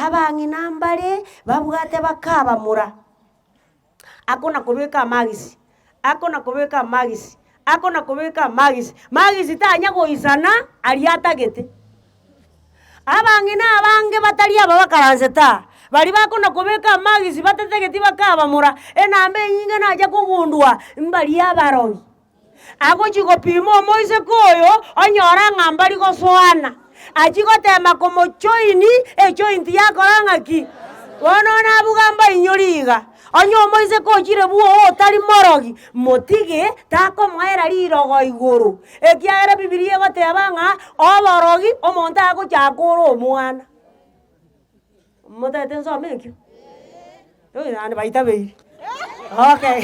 abang'ina mbare babwate bakabamura akona kubeka magisi akona kubeka magisi akona kubeka magisi tanya goisana aliatagete abang'ina abange batari aba bakaranze ta bari bakona kubeka magisi batategeti bakabamura enambe nyinga naja kugundwa mbali abaroi ago chigopimo moise koyo onyora ng'ambari goswana achigotema komochoini echointi yakorang'aki wonona abugamba inyoriga onyo moise kochire buo otari morogi motige takomwaera rirogo iguru ekiagera bibilia egoteba ng'a oborogi omonto agochakora omwana motete nsome ekio nande baitabeiri okay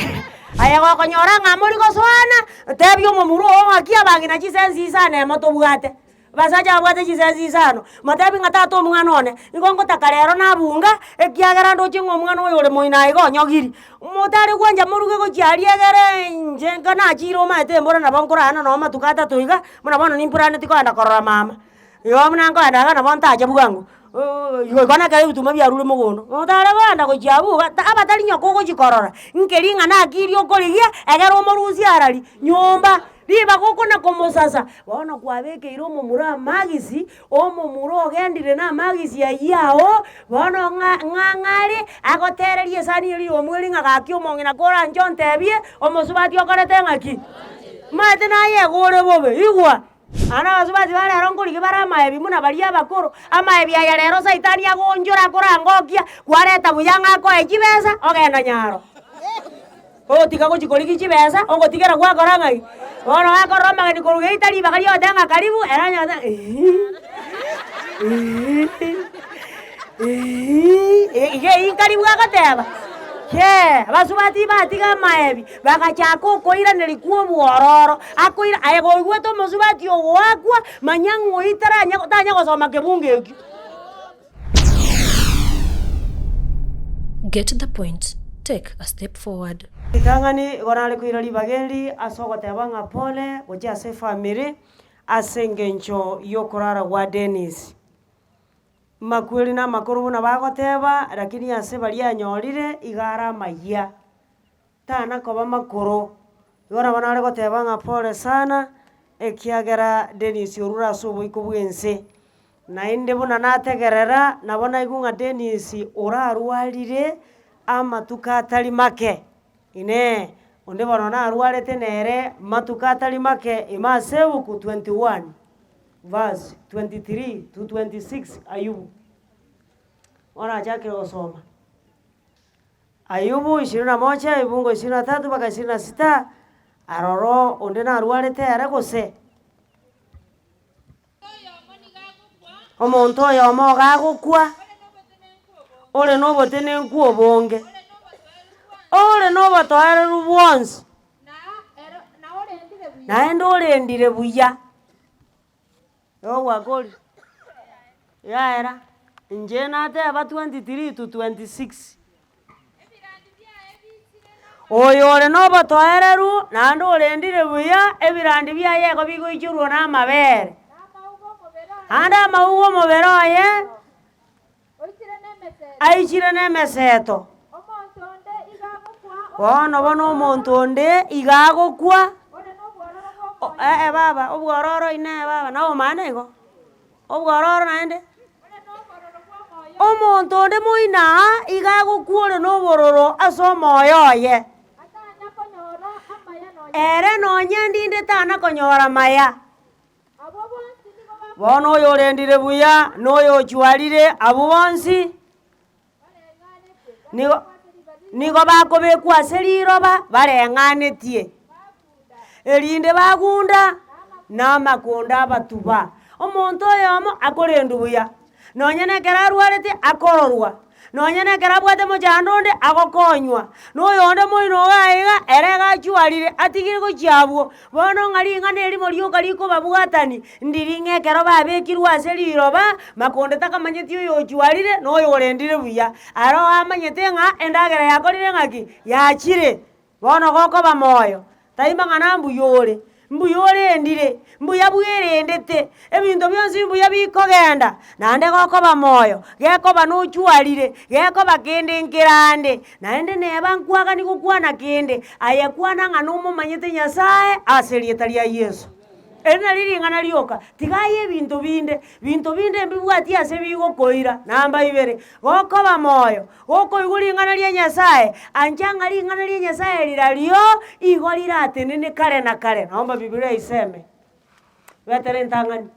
aya gokonyora ng'amori goswana tebi omomuru ong'aki abang'ina chisensi isana emo tobwate basacha babwate chisensi isano matebi ng'atato omwana one igo ngotaka rero nabunga ekiagera ndoche ng'omwana oyo ore moina igo onyogiri motare gwanja moruge gochiari egere nje nkanachire omaete embora nabo nkorana no matuka atato iga muna bono nimpuraneti koenda korora mama igo muna nkoenda iga nabo ntache bwangu igo ikona kere bituma biarure mogondo motare goenda gochiabuga abatari nyoko ogochikorora nkeri ng'ana akiri okorigia egere omorusi arari nyomba riba gokona komosasa bono kwabekeire omomura amagisi omomura ogendire na amagisi ayao bono ng'ang'ari agotereria esani eri omweri ng'agaki omong'ina kora ncho ntebie omosubati okorete ng'aki maete nayegore bobe igwa ana abasubati barero nkorigi bare amaebi muna bari abakoro amaebi aya rero saitani agonjora korangokia kwareta buya ng'akoe chibesa ogenda nyaro otiga gochikorigi chibesa ogotigera gwakora ng'ai bono akorora amageni koruga itari bakari otenga karibu eranyota ige inkaribu agoteba ke basubati batiga amaebi bagachaka okoiraneri kwa obwororo akoira ayegoigwete omosubati ogo wakwa manya ng'oitara tanya gosoma kebunge ekio. Get the point. Take a step forward. Itangani gorale kuirali bageli asogoteba ng'a pole gochi ase family ase engencho yokorara gwa Dennis makweli na makoro buna bagoteba lakini ase bari anyorire igara maya tana koba makoro igora banare goteba ng'a pole sana ekiagera Dennis orura sobo ikobwense naende buna nategerera nabona igunga Dennis orarwarire amatuka atari make ine onde bono narwarete nere matuka atari make imasebuku 21 verse 23 to 26 Ayubu ona chake gosoma Ayubu 21 ibungo 23 mpaka 26 aroro onde narwarete ere gose omonto oyo omo gagokwa ore nobotene nkuo bonge ore nobotoereru bwonsi naende orendire buya ogwakori yaera nje nateba 23 to 26 oyo ore nobotoereru naende orendire buya ebirandi biaye ego bigoichurwa na amabere ande amaugo omobere oye aichire nemeseto bono omonto onde igagokwa baba obwororo ine baba na omana igo obwororo naende omonto onde moina igagokwa ore nobororo ase omoyo oye ere nonye ndinde tana konyora maya bono oyo orendire buya noyo ochwarire abo bonsi nigo bakobekwa ase riroba bareng'anetie erinde bagunda namakonda abatuba omonto oyomo akorendu buya nonye nekera arwarete akororwa nonye nekera abwate mochando onde agokonywa noyo onde moino gaiga ere gachwarire atigire gochiabwo bono ng'ari ng'ana erimo rioka rikobabwatani ndiri ng'ekero babekirwe ase riroba makonde takamanyeti oyo ochwarire noyo orendire buya aro amanyete ng'a endagera yakorire ng'aki yachire bono gokoba moyo taima ng'ana mbuya ore mbuyolendire mbuyabwerendete ebintu byonsi mbuyabikogenda nande gokoba moyo gekoba nochwalire gekoba kende nkirande naende neba nkwaga nikukwana kende ayekwana ng'ana omomanyete Nyasaye aserieta ria Yesu erina riring'ana rioka tigaye bintu binde mbibwati ase bigokoira namba 2 gokoba moyo gokoigwa ring'ana ria Nyasaye anchanga ring'ana ria Nyasaye rirario igo riratenene kare na kare naomba Biblia iseme wetere ntang'ani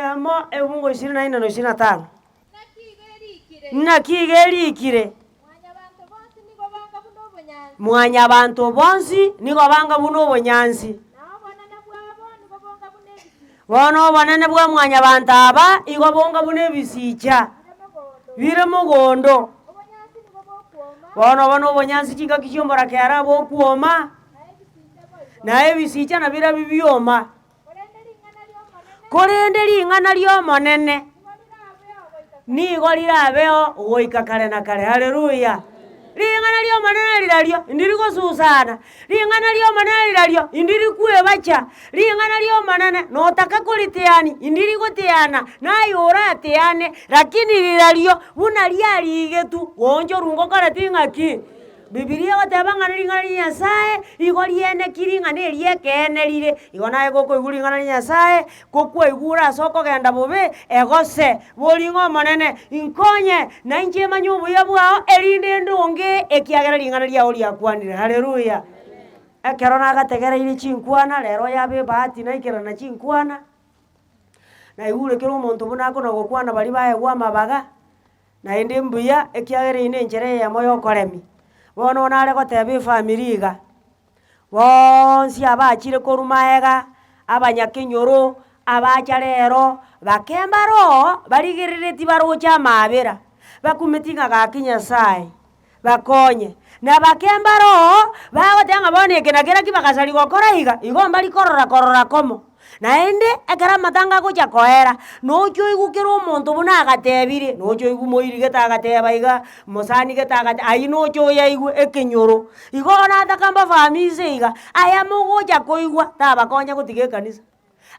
amo ebungo 24 na 25 nakigerikire mwanya abantu bonsi nigo banga buno obonyansi bono obonene bwa mwanya bantu aba igo bonga buno ebisicha bire mugondo bono obonyansi chika kichombora kiara bokuoma na ebisicha na bira bibioma korende ring'ana riomonene nigo rirabeo goika kare na kare haleluya ring'ana riomonene rirario ndirigususana ring'ana riomonene rirario indirikwebacha ring'ana riomonene notaka koriteani indirigutiana nayora atiane lakini rirario buna riarigetu gonjo rungo karati ng'aki Biblia goteba ng'ana ring'ana ria Nyasaye igo riene kiring'ana eriekenerire igo naye gokoigwa ring'ana ria Nyasaye gokwaigura ase okogenda bobe egose boring'o omonene inkonye na inche emanye obuya bwao erinde ndonge ekiagera ring'ana riao riakwanire haleluya ekero nagategereire chinkwana rero yabe ebahati naikerana chinkwana naigure kero omonto buna akona gokwana bari baegwa amabaga naende mbuya ekiagera ine enchere yamo yokoremi bono nare goteba efamiri iga bonsi abachire korumaega abanyakenyoro abacha rero bakemba roho barigerereti barocha amabera bakumetinga gaki Nyasaye bakonye na bakemba roho bagotanga bono ekena kera kibakasari gokora iga igo mbari korora komo naende ekera matanga gocha koera nocho igukira omonto buna agatebire nocho igu moiri getagateba iga mosani getagate ai nocho yaigwe ekenyoro igo natakamba famise iga aya mogocha koigwa tabakonya gotiga ekanisa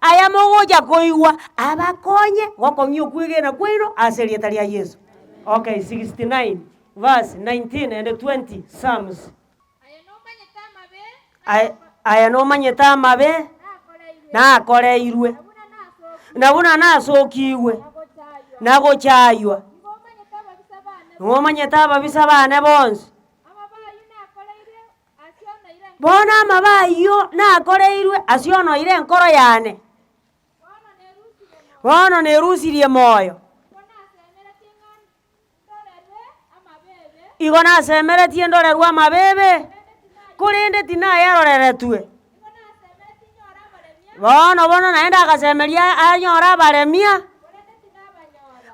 aya mogocha koigwa abakonye gokong'ia okwegena kwaino ase rieta ria Yesu. Okay, 69 verse 19 and 20 Psalms. Aya nomanyete amabe nakoreirwe na buna nasokiwe nagochaywa nomanyete ababisa bane bonsi bona amabayo nakoreirwe asionoire enkoro yane bono nerusirie moyo igo nasemeretie ndorerwa amabebe korende tinayaroreretwe bono naenda akasemeria anyora abaremia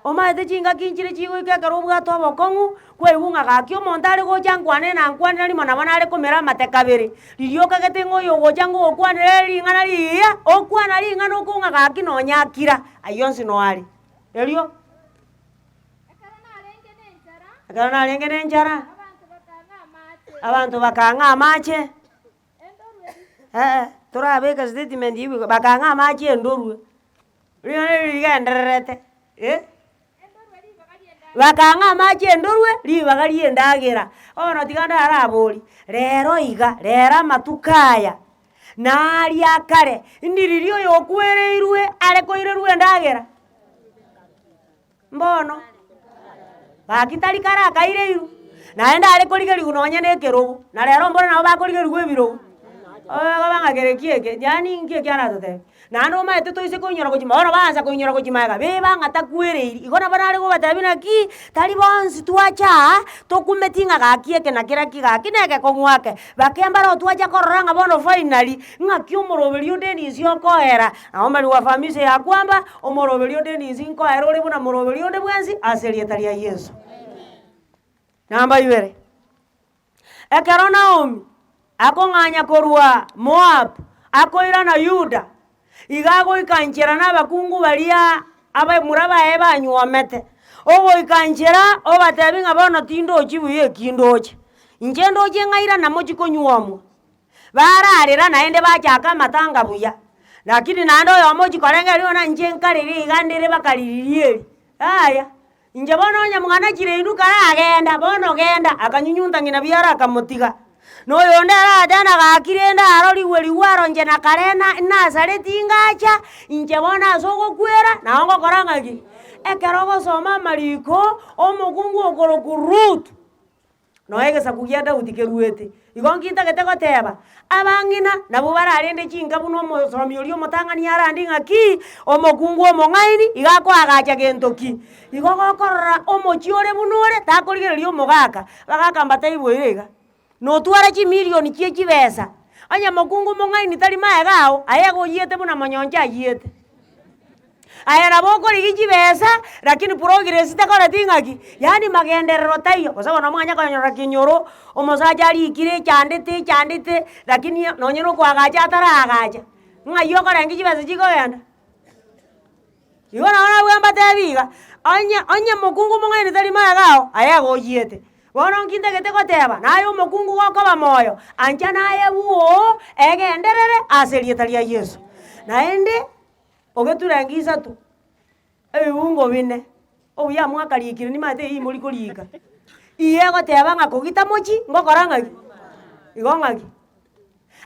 omaete chinga kinchire chigoikekera obwato obokong'u kwaigung'a gaki omonto are gocha nkwane na nkwanera rimo nabo nare komera amate kabere ririoka gete ng'oyo gocha ngogokwanera ring'ana riya okwana ring'ana okong'a gaki nonyakira ayonsi noare erio ekero narenge nenchara abantu bakang'a amache torabeka statement ibu bakang'a amache endorwe ring'ana rigendererete bakang'a amache endorwe ribaga riendagera ono tiganda arabori rero iga rero amatukaya nari akare ndiririo yokwereirwe are koirerwe endagera mbono bakitari kara akaireiru naenda are korigerigu nonya nekerogu na rero mbona nabo bakorigerigu ebirogu bang'agerekieke yani nkie kiaratote nano maete toise koinyora gochima bono baansa koinyora gochimaega bebang'ata kwereiri igo nabo nare gobatebi naki tari bonsi twacha tokumeting'a gaki eke na kera kigaki neke kong'wake bakembara twacha korora ng'a bono finally ng'aki omoroberi ondenisi okoera nao mbari wa famise ya kwamba omoroberi ondenisi nkoera ore buna moroberi onde bwensi ase rieta ria Yesu. Namba 2 ekero Naomi akong'anya korwa Moab akoira na Yuda igagoikanchera n'abakungu baria abamura bae banywomete ogoikanchera obatebi ng'a bono tindochi buya ekindoche inche ndoche ng'aira namo chikonyuomwa bararira naende bachaka matanga buya lakini nando yomochi korenge lio na njenkariri igandire bakaririeri aya inje bono nya mwana chirendu karagenda bono genda akanyunyunta ngina biara akamotiga no yonde aradana gakirenda aroriwe liwaro nje na karena Nazareti ngacha inje bona soko kwera na ngo korangaki ekerogo soma mariko omugungu okorokurutu no egesa kugenda utikeruete igonginta getego teba abangina nabo bararende chinga buno mosomi oli omotangani arandi ngaki omugungu omongaini igako agacha gentoki igogokorora omochiore bunore takorigererio omogaka bagaka mbataiboirega no twara chi milioni chie chibesa anya mokungu mongaini tari maegao ayego yete buna manyonja yete aya naboko ligi besa lakini progress itakora tingaki yani magenderero tayo kwa sababu namwanya kanyora kinyoro omosaja ali ikire chandite lakini nonyero kwagacha atara ngayo kora ngi besa chiko yanda yona ona bwamba tabiga anya mokungu mongaini tari maegao ayego yete bono nkinde gete goteba nayo mokungu goko bamoyo anja naye buo egenderere aserieta lia Yesu naende ogeturangisa tu ebungo bine obuya mwaka likire ni mate iyi muri kulika iye goteba ngakogita mochi ngokoranga igongaki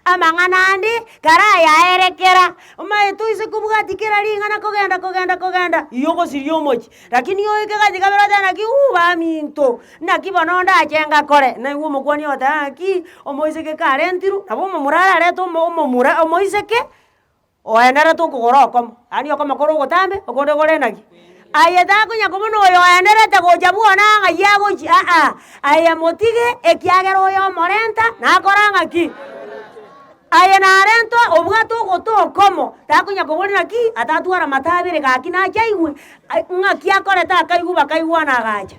amangana andi karaya erekera omaetu ise kubugati kera lingana kogenda iyoko sirio mochi lakini yo ikagati kabera tana ki minto na kibononda achenga kore na iwo mokwani otaki omoiseke karentiru nabo mumurara reto omomura omoiseke oenera to kugoroko ani okoma koro gotambe okonde gore naki ayeta kunya kubono yo enera te gojabuona ngayago aya motige ekiagero yo morenta na koranga ki aya narento obwato goto komo takunya kubona ki atatwara matabire gakina chaigwe ngaki akoreta akaiguba kaiguana gacha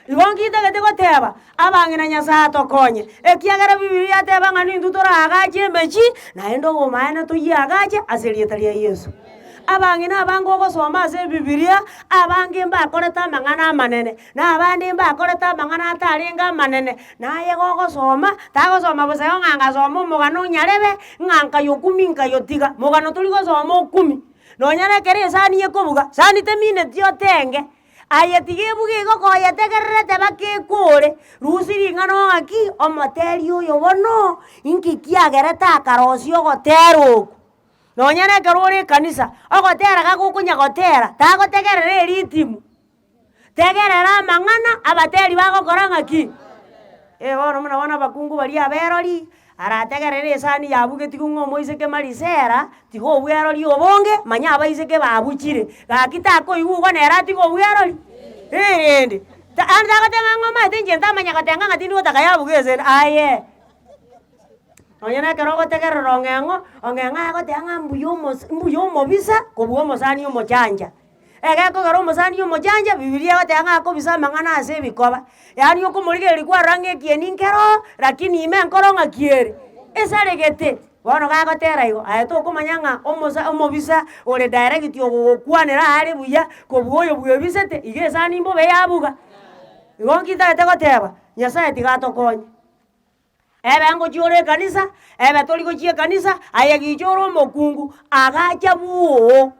ibongite gete goteba abangina nyasato konye ekiagera Biblia teba ngani ndutora agache mechi naendo gomaana to yagache aserieta lia Yesu abangina abango gosoma ase Biblia abange mbakoreta mangana manene na abandi mbakoreta mangana ataringa manene naye gogosoma tagosoma bose nganga soma mugano nyarebe nganga yokumi ngayotiga mugano tuli gosoma 10 nonyane kere sani yekobuga sani temine tiotenge ayetige buge gokoya tegerete bakekore rusiri ngano ngaki omoteri oyo bono inki kiagereta karosio gotero nonyane kerore kanisa ogotera gagukunya gotera tagotegerere eritimu tegerera mangana abateri bagokora ngaki bono muna bona bakungu bari aberori arategerere esani yabugeti kungo moiseke marisera tigo bwerori obonge manya abaiseke babuchire gakita ko igugo nera tigo bwerori ende anda gatenga ngoma tinje ndamanya gatenga ngatindi gotakayabugeze aye onyana kerogo tegerero ongenga gotenga mbuyo mobisa kobuo mosani omochanja egeko garo mosani omochanja Biblia gotenga ko bisa mangana ase bikoba yani okomorigeri kwa range kieni nkero lakini ime nkoro ngakiere esaregete bono gagotera igo ayeto okomanyanga omobisa ore direct ogokwanera ari buya kobuoyo bwebisete igesani mbo beyabuga igo nkita goteba Nyasaye tigatokonye ebe ngochiore kanisa ebe tori gochie kanisa ayagichoro mokungu agacha buo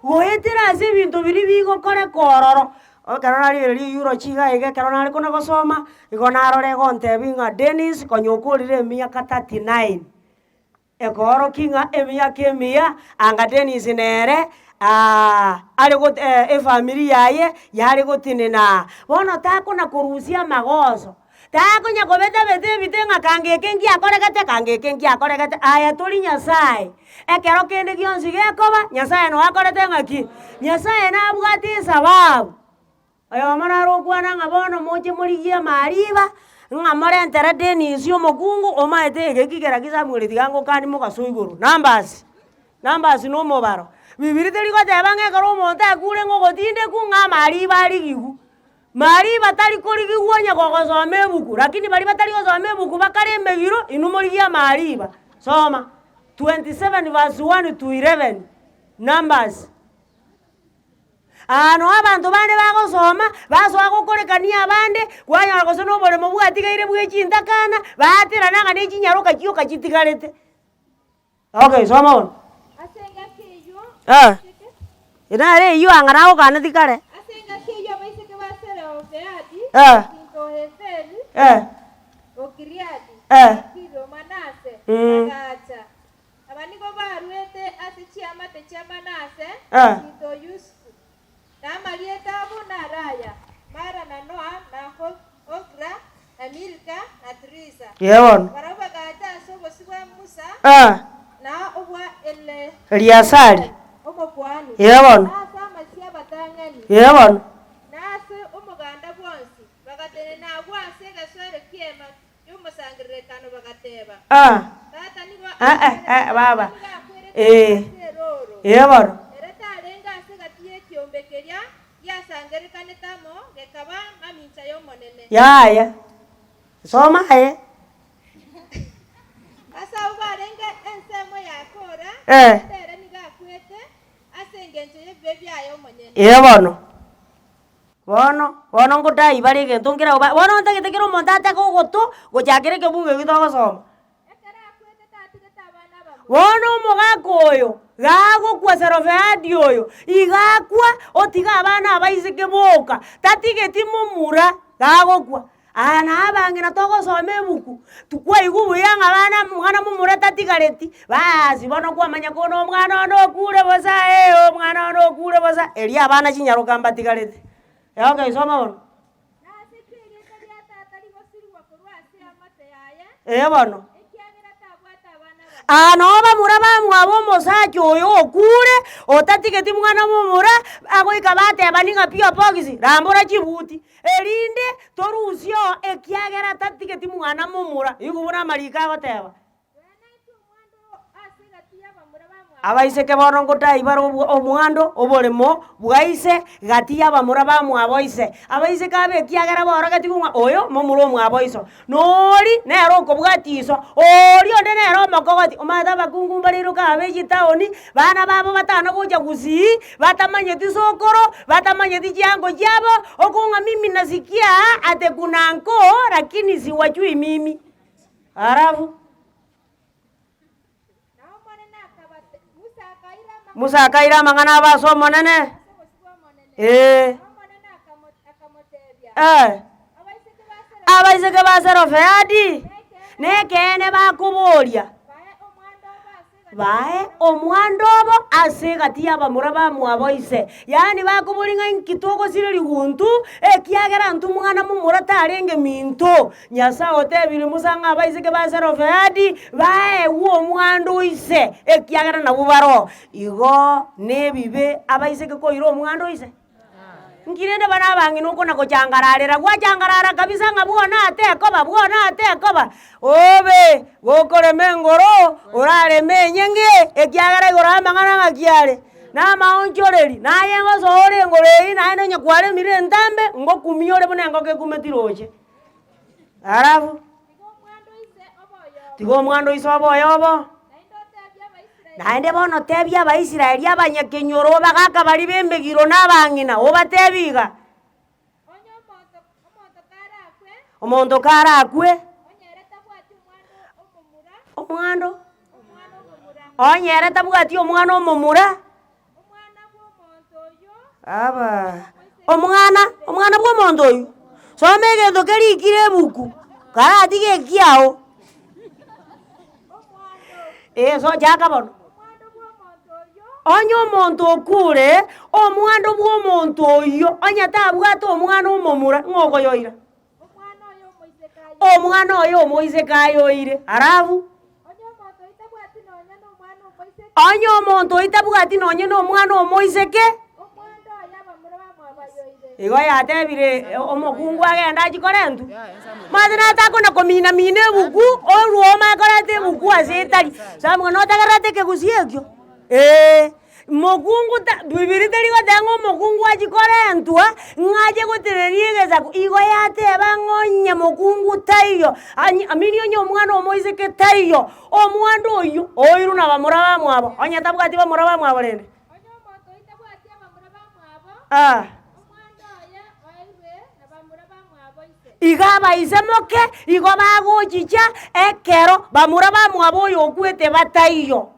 goetera ase bintu biri bigokore kororo okarorari ri euro chiga ige karorari kona gosoma igonarore gontebinga Dennis konyokorire miaka 39 ekoro kinga emiaka emia anga Dennis nere ari got family yaye yari gotinena bono takona kurusia magoso takunya kobeta bete bitenga kangeke akoregete aya toli Nyasaye ekero kende gionsi gekoba Nyasaye no akorete ngaki Nyasaye na abwati sababu ayo manaro kwana ngabono moche murigia mariba ngamore entere Dennis omokungu omaete gekigera kisamwere tigango kandi mugasoigoro numbers no mobaro bibiri teri gotebanga karo monte akure ngogotinde kunga mariba arigigu mariba tari korigi wonya gogosoma ebuku lakini bari batari gosoma ebuku bakare megiro inumorigia mariba soma 27 verse 1 to 11 numbers ano abantu bande bagosoma basoa gokorekania abande kwanyora gose noboremo bwatigaire bwechindakana batera nanga nechinyaroka chioka chitigarete. Okay, soma on. Asenga keyo. Inare iyo angara okane tikare. Asenga keyo baiseke basere ofeadi. Kinto hefeli. Okiriadi. Kiro manase. Agacha. Abaniko baruete asichi amate chamanase. Kinto yusu. Na marieta abuna raya. Mara na Noa na Ogra na Milka na Teresa. Yewon. Baraba gacha sobo siwa Musa. Na obwa ele Eliasari. Omo kwani. Yewon. Nasa masia batangani. Yewon. Nasa omuganda bwonsi. Bagatene na bwase gaswere kiema. Yumo sangire kano bagateba. Tata niwa. Baba. Yewon. Ereta alenga segatie kiombekeria ya sangire kanetamo gekaba mamincha yomonene. Ya. Soma Asa ubarenge ensemo yakora. Tere nigakwete asengenje yebebya yomonene. Yebono. Bono ngotai bari gento ngira bono ntagitekero montate ko goto gochakire ke bunge gitogo soma. Ekara akwete tatigeta abana bamu. Bono mogakoyo gago kwasero feadi oyo igakwa otiga abana abaiseke boka tatigeti mumura gago kwa ana abangina togo some buku tukwa igubu yanga abana mwana mumura tatigareti basi bono kwamanya kono mwana no kure bosa mwana no kure bosa eri abana chinyaroka mbatigareti. Okay, soma bono. Nasekege kali atata ligosirwa kurwasi amate yaya. Bono. Ekiagira tabwata abana bamu. Anoba muraba mwabo mosacho oyo okure otatigeti mwana mumura agoika bateba ninga pio pogisi rambura chibuti erinde torusio ekiagera tatigeti mwana mumura igubura marika goteba abaiseke bono ngotai baro omwando oboremo bwaise gati abamura bamwaboise abaiseke abekiagera boro gati kumwa oyo momuro omwaboiso nori nero okobwatiso ori onde nero omokogoti omata bakungumba rero kabeji taoni bana babo batano goja gusi batamanyeti sokoro batamanyeti chiango chabo okunga mimi nasikia ate kunanko lakini siwajui mimi arabu Musa akaira mangana baso monene. Abaiseke basero feadi. Nekene bakuboria. Bae omwandobo asegati abamura bamwaboise. Yani bakuburinga inkitoko sire liguntu ekiagera ntu mwana mumura tarenge minto. Nyasa otebiri musanga abaiseke basero feadi bae wo mwando ise ekiagera na bubaro. Igo nebibe abaiseke koiro omwando ise. Ngirende bana bangi nuko nako changararera gwa changarara kabisa ngabona atekoba obe gokore mengoro urare menyenge ekyagara gora mangana ngakiare na maonchoreri na yengo sore ngorei na eno nyakware mire ntambe ngo kumiore bone ngo ke kumetiroje arafu tigo mwando iso boyobo naende bono tebia abaisiraeli abanyakenyoro bagaka bari bembegiro n'abangina obatebiga omonto karakwe omwando onyere tabwati omwana omomura aba omwana bw'omonto oyo some egento kerikire ebuku karatige kiao so chaka bono onyo omonto okure omwando bw'omonto oyo onyata abwate omwana omomura ng'okoyoira omwana oyo omoise kayoire arabu onyo omonto itabwati nonye n'omwana omoise ke igo yatebire omokungu agenda achikore ntu mate natakona komina mine ebuku oruoma akorete ebuku ase etari samwe notagarate kegusi ekio mokungu bibiri terigotenga omokungu achikore ntua ng'ache gotereria egesaku igo yateba ng'onye mokungu taiyo amini onye omwana omoise ke taiyo omwando oyo oiru na bamura bamwabo onye tabwati bamura bamwabo rende iga baise moke igo bagochicha ekero bamura bamwabo oyo okwete bataiyo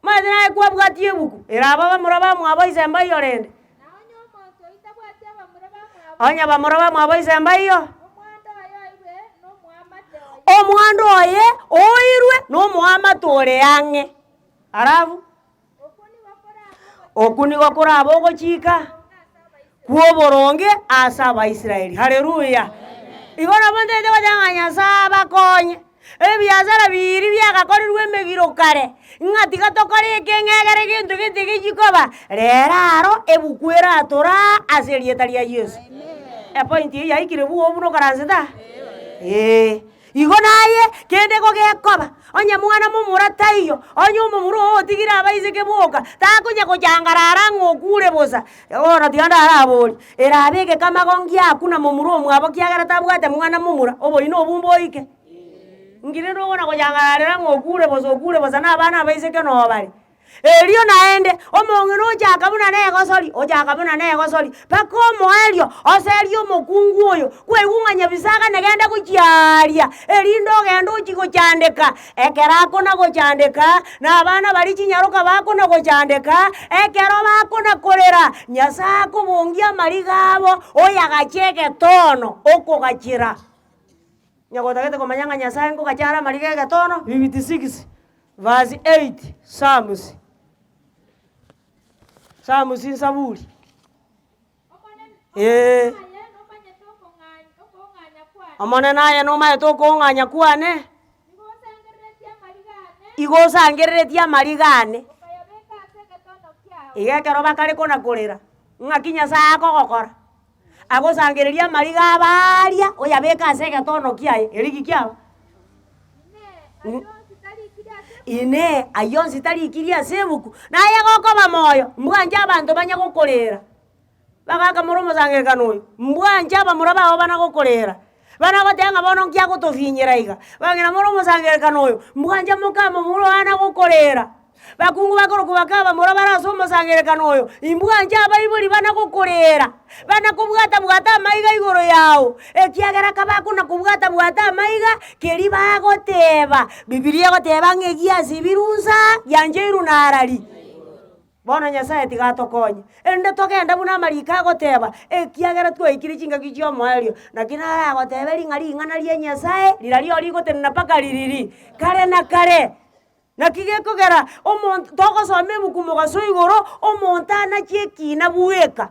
madina kwabwati ebuku eraba bamura bamwabo isemba iyo rende onya bamura bamwabo isemba iyo omwando oye oirwe n'omwamatore yange arabu okuni gokoraba ogochika kwoboronge asa abaisiraeli haleluya igona bondete batanganya saba konye ebiasara biri byagakorirwe emegiro kare ng'ati gatokore ekeng'egere gintu giti gijikoba reraro ebukwera atora ase erieta ria Yesu epointi eye yaikire buo buno karanseta igo naye kende gogekoba onye mwana momura taiyo onye omomuro otigire abaiseke boka takonya kochangarara ng'okure bosa ona tiganda arabori erabeke kamagongi akuna momuro omwabo kiagera tabwate mwana momura obori no obumbo oike ngire ndogona kochangarara ng'okure bosa n'abana abaiseke no bari erio naende omong'ina ochakabuna negosori paka omoerio oserio omokungu oyo kweigung'anya bisaga negende gochiaria erindo ogenda ochigochandeka ekero akona gochandeka n'abana bari chinyaroka bakona gochandeka ekero bakona korera Nyasaye akobongia amariga abo oyagachege tono okogachira nyagotagete komanyanga Nyasaye nkogachara amariga egetono 56 verse 8 Psalms insaburi amone naye nomaye tokong'anya kwane igosangereretie amarigane igekero bakare kona korera ng'aki Nyasaye akogokora agosangereria amariga abaria oyabeka ase egetono kiaye erigi kiabo ine ayonsi tarikiria ase ebuku naye gokoba moyo mbwanje abanto banya gokorera bagaka moro mosangerekano oyo mbwanje abamura bao bana gokorera bana gotenga bono nkia gotofinyera iga bang'ina moro mosangerekano oyo mbwanje mokamo muro bana gokorera bakungu bakoroku bakaba mura baraso mosangerekano oyo imbwanje abaibori bana gokorera bana kubwata amaiga igoro yao ekiagera kabakuna kubwata amaiga keri bagoteba Bibilia goteba ng'egiasi birusa yanje irunarari bono Nyasaye tigatokonye ende togenda buna amarika agoteba ekiagera twaikire chingaki chiomoerio nakina aragoteba ring'ana ria Nyasaye rirario rigotenena paka ririri kare na kare nakigekogera omonto togosoma ebuku mogaso igoro omonto anachie ekina bweka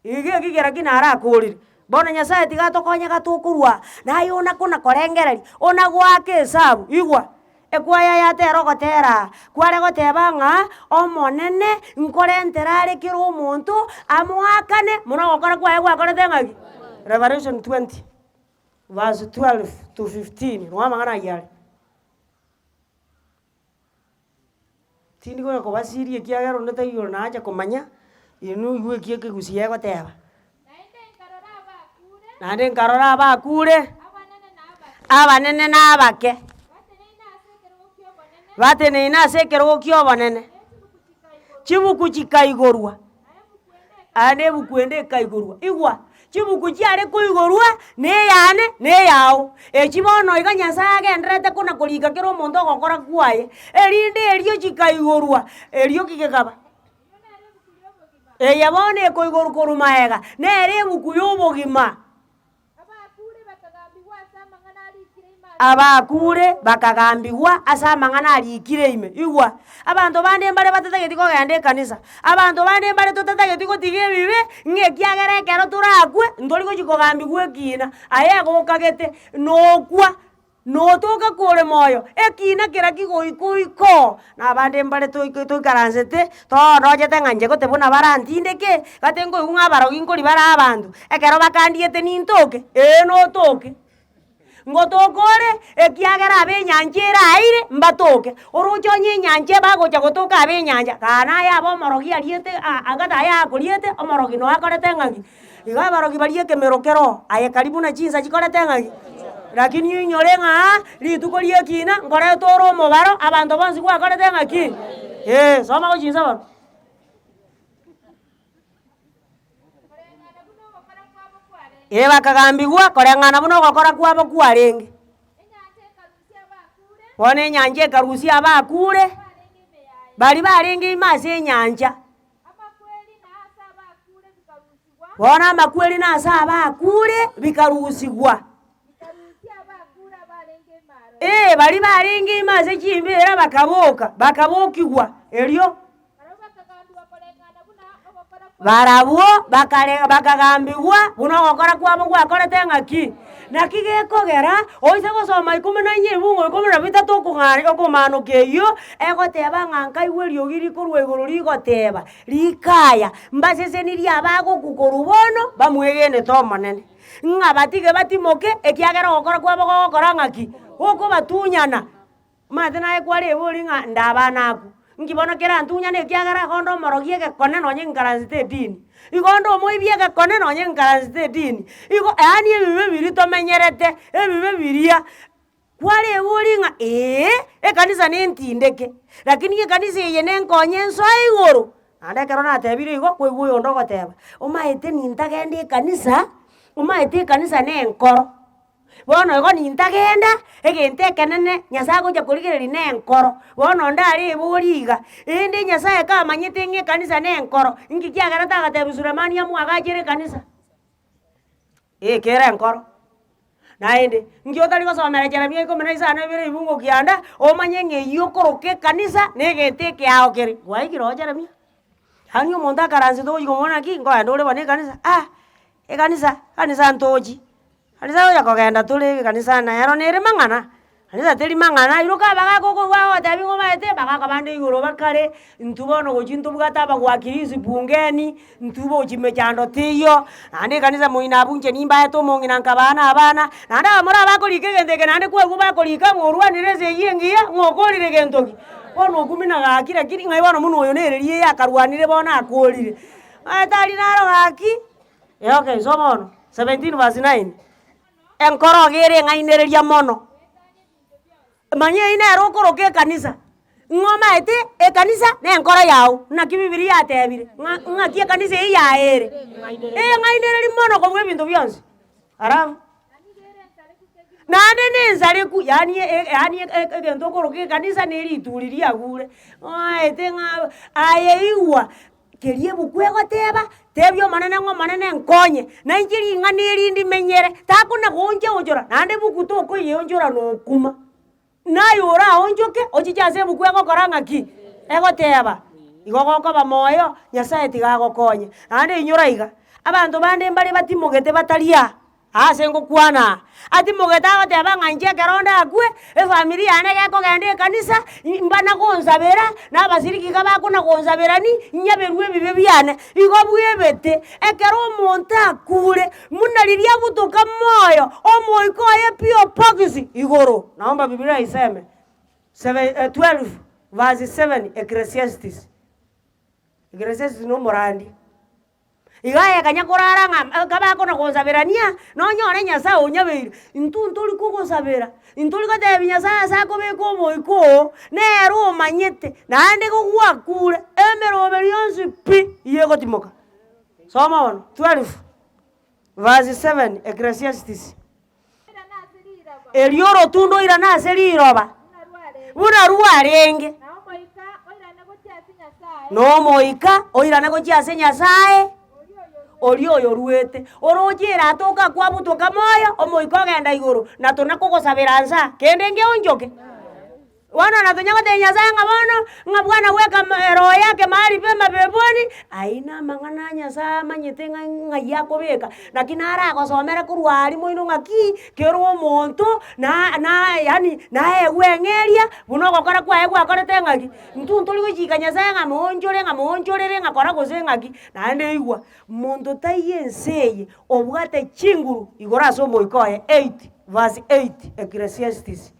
ige kigera kinara akorire bono Nyasaye tigatokonya gatukurwa naye ona kona korengereri ona gwake esabu igwa ekwaya yatera gotera kware goteba ng'a omonene nkorentera arekere omonto amwakane muno gokora kwaye gwakorete ng'aki Revelation 20 verse 12 to 15 rwamang'ana yare tindi goya kobasirie kiagera onde taigoro nacha komanya inu igwe kieke gusiye goteba naende nkarora abakure abanene n'abake bateneine ase ekerogo kiobonene chibuku chikaigorwa ande ebuku ende ekaigorwa igwa chibuku chiare koigorwa neyao echi bono iga Nyasaye agenderete kona korika kera omonto ogokora kwaye erinde erio chikaigorwa erio kigekaba eye bono ekoigorwa korwa maega nere ebuku ya obogima abakure bakagambigwa ase amang'ana arikire ime igwa abanto bande mbare batatageti kogenda ekanisa abanto bande mbare totatageti gotiga ebibe ng'ekiagera ekero torakwe ntori gochikogambigwa ekina aye gokagete nokwa notoka kore moyo ekina kera kigoikoiko na bande mbare toikaransete tonojete ng'anje gote buna barantindeke gate ngoigu ng'abarogi nkori bare abanto ekero bakandiete nintoke notoke ngotokore ekiagera abenyanja eraire mbatoke orochonye enyanja bagocha gotoka abenyanja kana yabo omorogi ariete agata yakoriete omorogi no akorete ng'aki iga abarogi barie kemerokero aye karibu na chinsa chikorete ng'aki lakini inyore ng'a rituko riekina nkorete ore omobaro abanto bonsi gwakorete ng'aki soma gochinsa baro bakagambigwa koreng'ana buno gokora kwabo kwarenge bono enyanja ekarusia abakure bari barenge imase enyanja bono amakweri nasa abakure bikarusigwa bari barenge imase chimbera bakabokigwa erio barabwo bakagambigwa buno gokora kwabo gwakorete ng'aki naki gekogera oise gosoma 14 bungo 13 okung'ari okomanuka eyo egoteba ng'anka iwe riogi rikorwa igoro rigoteba rikaya mbasesenirie abagokukoru bono bamwegenete omonene ng'a batige batimoke ekiagera gokora kwabo gogokora ng'aki okobatunyana mate naye kware ebori ng'a ndabana aku nkibono kera ntunyana ekiagera gondo omorogie gekone nonye nkaransite edini igondo omoibie gekone nonye nkaransite edini igo yaani ebibe biri tomenyerete ebibe biria kware ebori ng'a ekanisa nentindeke lakini ekanisa eye nenkonye ensoa igoro nande kero natebire igo koigwa oyo ndo goteba omaete nintagenda ekanisa omaete ekanisa nenkoro bono igo nintagenda egente ekenene nyasaye gocha korigereri nenkoro bono ndare eboriga ende nyasaye kamanyete ng'e ekanisa nenkoro inki kiagera tagatebi Sulemani amwagachere ekanisa kera enkoro naende nki otari gosomera Jeremia 15:2 ibungo kianda omanye ng'e yokoroka ekanisa negente ekeao kere gwaikire o Jeremia hani omonto akaransi togochi komona ki ngoenda ore bane ekanisa kanisa ntochi kanisa oya kogenda turi kanisa nero nere mang'ana kanisa teri mang'ana iroka bagakoko gwagotebi ng'omaete bagakabande igoro bakare ntubono gochi ntobugata abagwakirisi bungeni ntubo chimechando tiyo nande kanisa moina bunche nimbaete omong'ina nkabana abana nande abamora abakorika egente eke nande kwegwa bakorika ng'orwanire ase yengiya ng'okorire gentoki bono okumina gaki lakini ng'ai bono muno oyo nererie yakarwanire bono akorire tari naro gaki okay so bono 17:9 enkoro gere ng'ainereria mono manye inero okoroka ekanisa ng'omaete ekanisa na enkoro yao naki Bibilia yatebire ng'aki ekanisa eye yaere ng'ainereri mono kobwa ebinto bionsi aramu nande nensareku yani egento okoroka ekanisa nerituri agure ng'aete ayeigwa kerie ebuku egoteba tebia omonene ng'omonene nkonye nainchiri ing'ana erindi menyere takona gonche onchora nande ebuku tokoyeonchora nokuma nayora aonchoke ochiche ase ebuku egokora ng'aki egoteba igo gokoba moyo nyasaye tigagokonye nande inyora iga abanto bande mbare batimogete bataria ase ngokwana atimogete agoteba ng'anche ekeronda akwe efamilia yane gekogenda ekanisa mbana gonsabera nabasirikika bakona gonsaberani nyaberwa ebibe biane igo bwebete ekero omonto akure munariria butoka moyo omoiko oye pio pokisi igoro naomba Biblia iseme 12:7 Ecclesiastes no morandi igaye kanya kurara kabakona gonsaberania nonyone nyasaye onyabeire ntuli kugonsabera ntuli gotebi nyasaye sako beko omoiko nero omanyete nande gogwakure emerobe rionsi pi iye gotimoka soma ono 12:7 Ecclesiastes erioro tundo ira nase riroba buna ruarenge nomoika oirane gochiase nyasaye ori oyo ruete orojera atoka kwabutoka moyo omoiko ogenda igoro na tonakogosabera nsa kende ngeonjoke wana natonyagote nyasaye ng'abono ng'abwana weka roho yake mahali pema peponi aina mang'ana nyasaye amanyete ng'ai yakobeka lakini aragosomere korwari moino ng'aki kero omonto yani naewe eng'eria buno ogokora kwaye gwakorete ng'aki ntunturi gochika nyasaye ng'amonchorere ng'akora gose ng'aki naende igwa monto taiye enseye obwate chinguru igoro ase omoiko oye 8:8 Ecclesiastes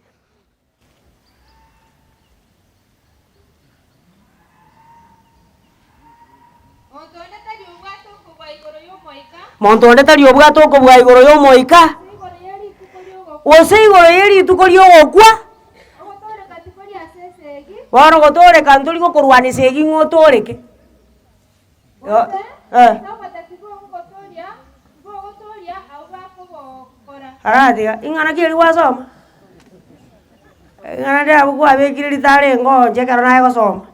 monto onde tari obwato okobwa igoro y'omoika ose igoro y'erituko riogokwa bono gotoreka nturi gokorwanisa egi ng'otoreke Aratiga ing'ana keri wasoma. Ing'ana ndia bukwa bekire litare ngonje karo naye gosoma.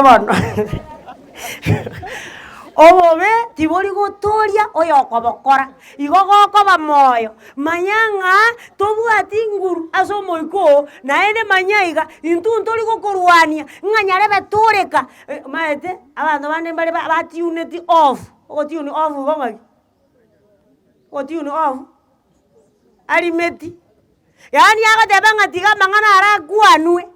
Bono. Obobe tibori gotoria oyokobokora igo gokoba moyo manyanga tobwati nguru ase omoiko naende manyaiga intu ntori gokorwania ng'anyarebe toreka maete abanto bande mbare batuneti off ogotune off bong'aki ogotune off arimeti yaani agoteba ng'atiga amang'ana arakwanwe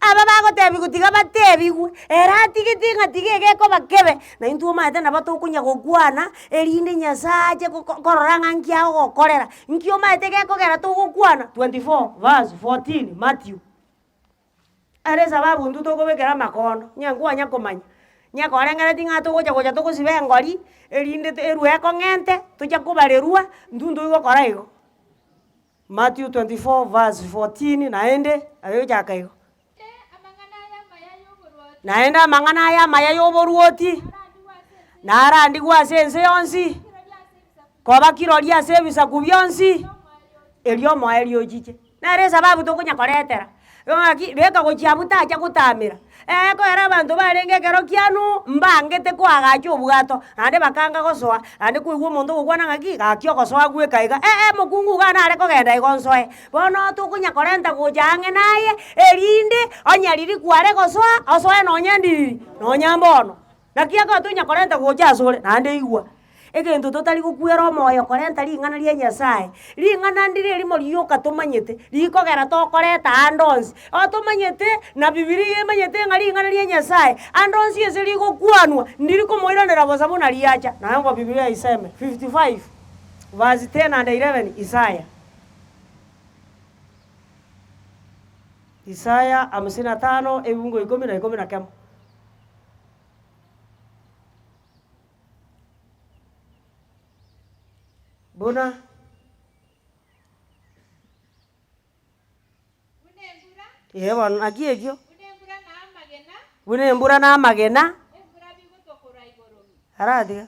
aba bagotebi gutiga batebigwe era tigiti ng'atiga egekoba kebe na intu omaete nabo tokonya gokwana erinde nyasaye korora ng'anki ago gokorera nki omaete gekogera togokwana 24 verse 14 Matthew are sababu ntu tokobekera makondo nyankwanya komanya nyakorengereti ng'a togocha togosiba engori erinde erwe ekong'ente tocha kobarerwa ntu ntoigokora igo Matthew 24 verse 14 naende ayochaka igo naenda amang'ana aya amaya y'oboruoti narandigwa ase ense yonsi koba kirori ase ebisaku bionsi erio omoe riochiche nere esababu tokonya koretera ng'aki reka gochiabu tacha gotamera koera abanto barenge ekero kianu mbangete koagacha obwato ande bakanga gosoa ande koigwa omonto ogokwana ng'aki gaki ogosoa gweka iga mokungu iga nare kogenda igo nsoe bono tokonya korenta gocha ang'e naye erinde onyariri kware gosoa osoe nonya ndiriri nonya mbono naki aka tonya korenta gocha asore nande igwa egento totari gokwera omoyo korenta ring'ana ria nyasaye ring'ana ndire erimo rioka tomanyete rikogera tokoreta andonsi otomanyete na bibilia emanyete ng'a ring'ana ria nyasaye andonsi ase rigokwanwa ndirikomoiranera bosa buna riacha naye ngo bibilia iseme 55 verse 10 and 11 Isaya 55 ebungo 10 na 11 Bona Bona akiekio Bunembura na magena Aratiga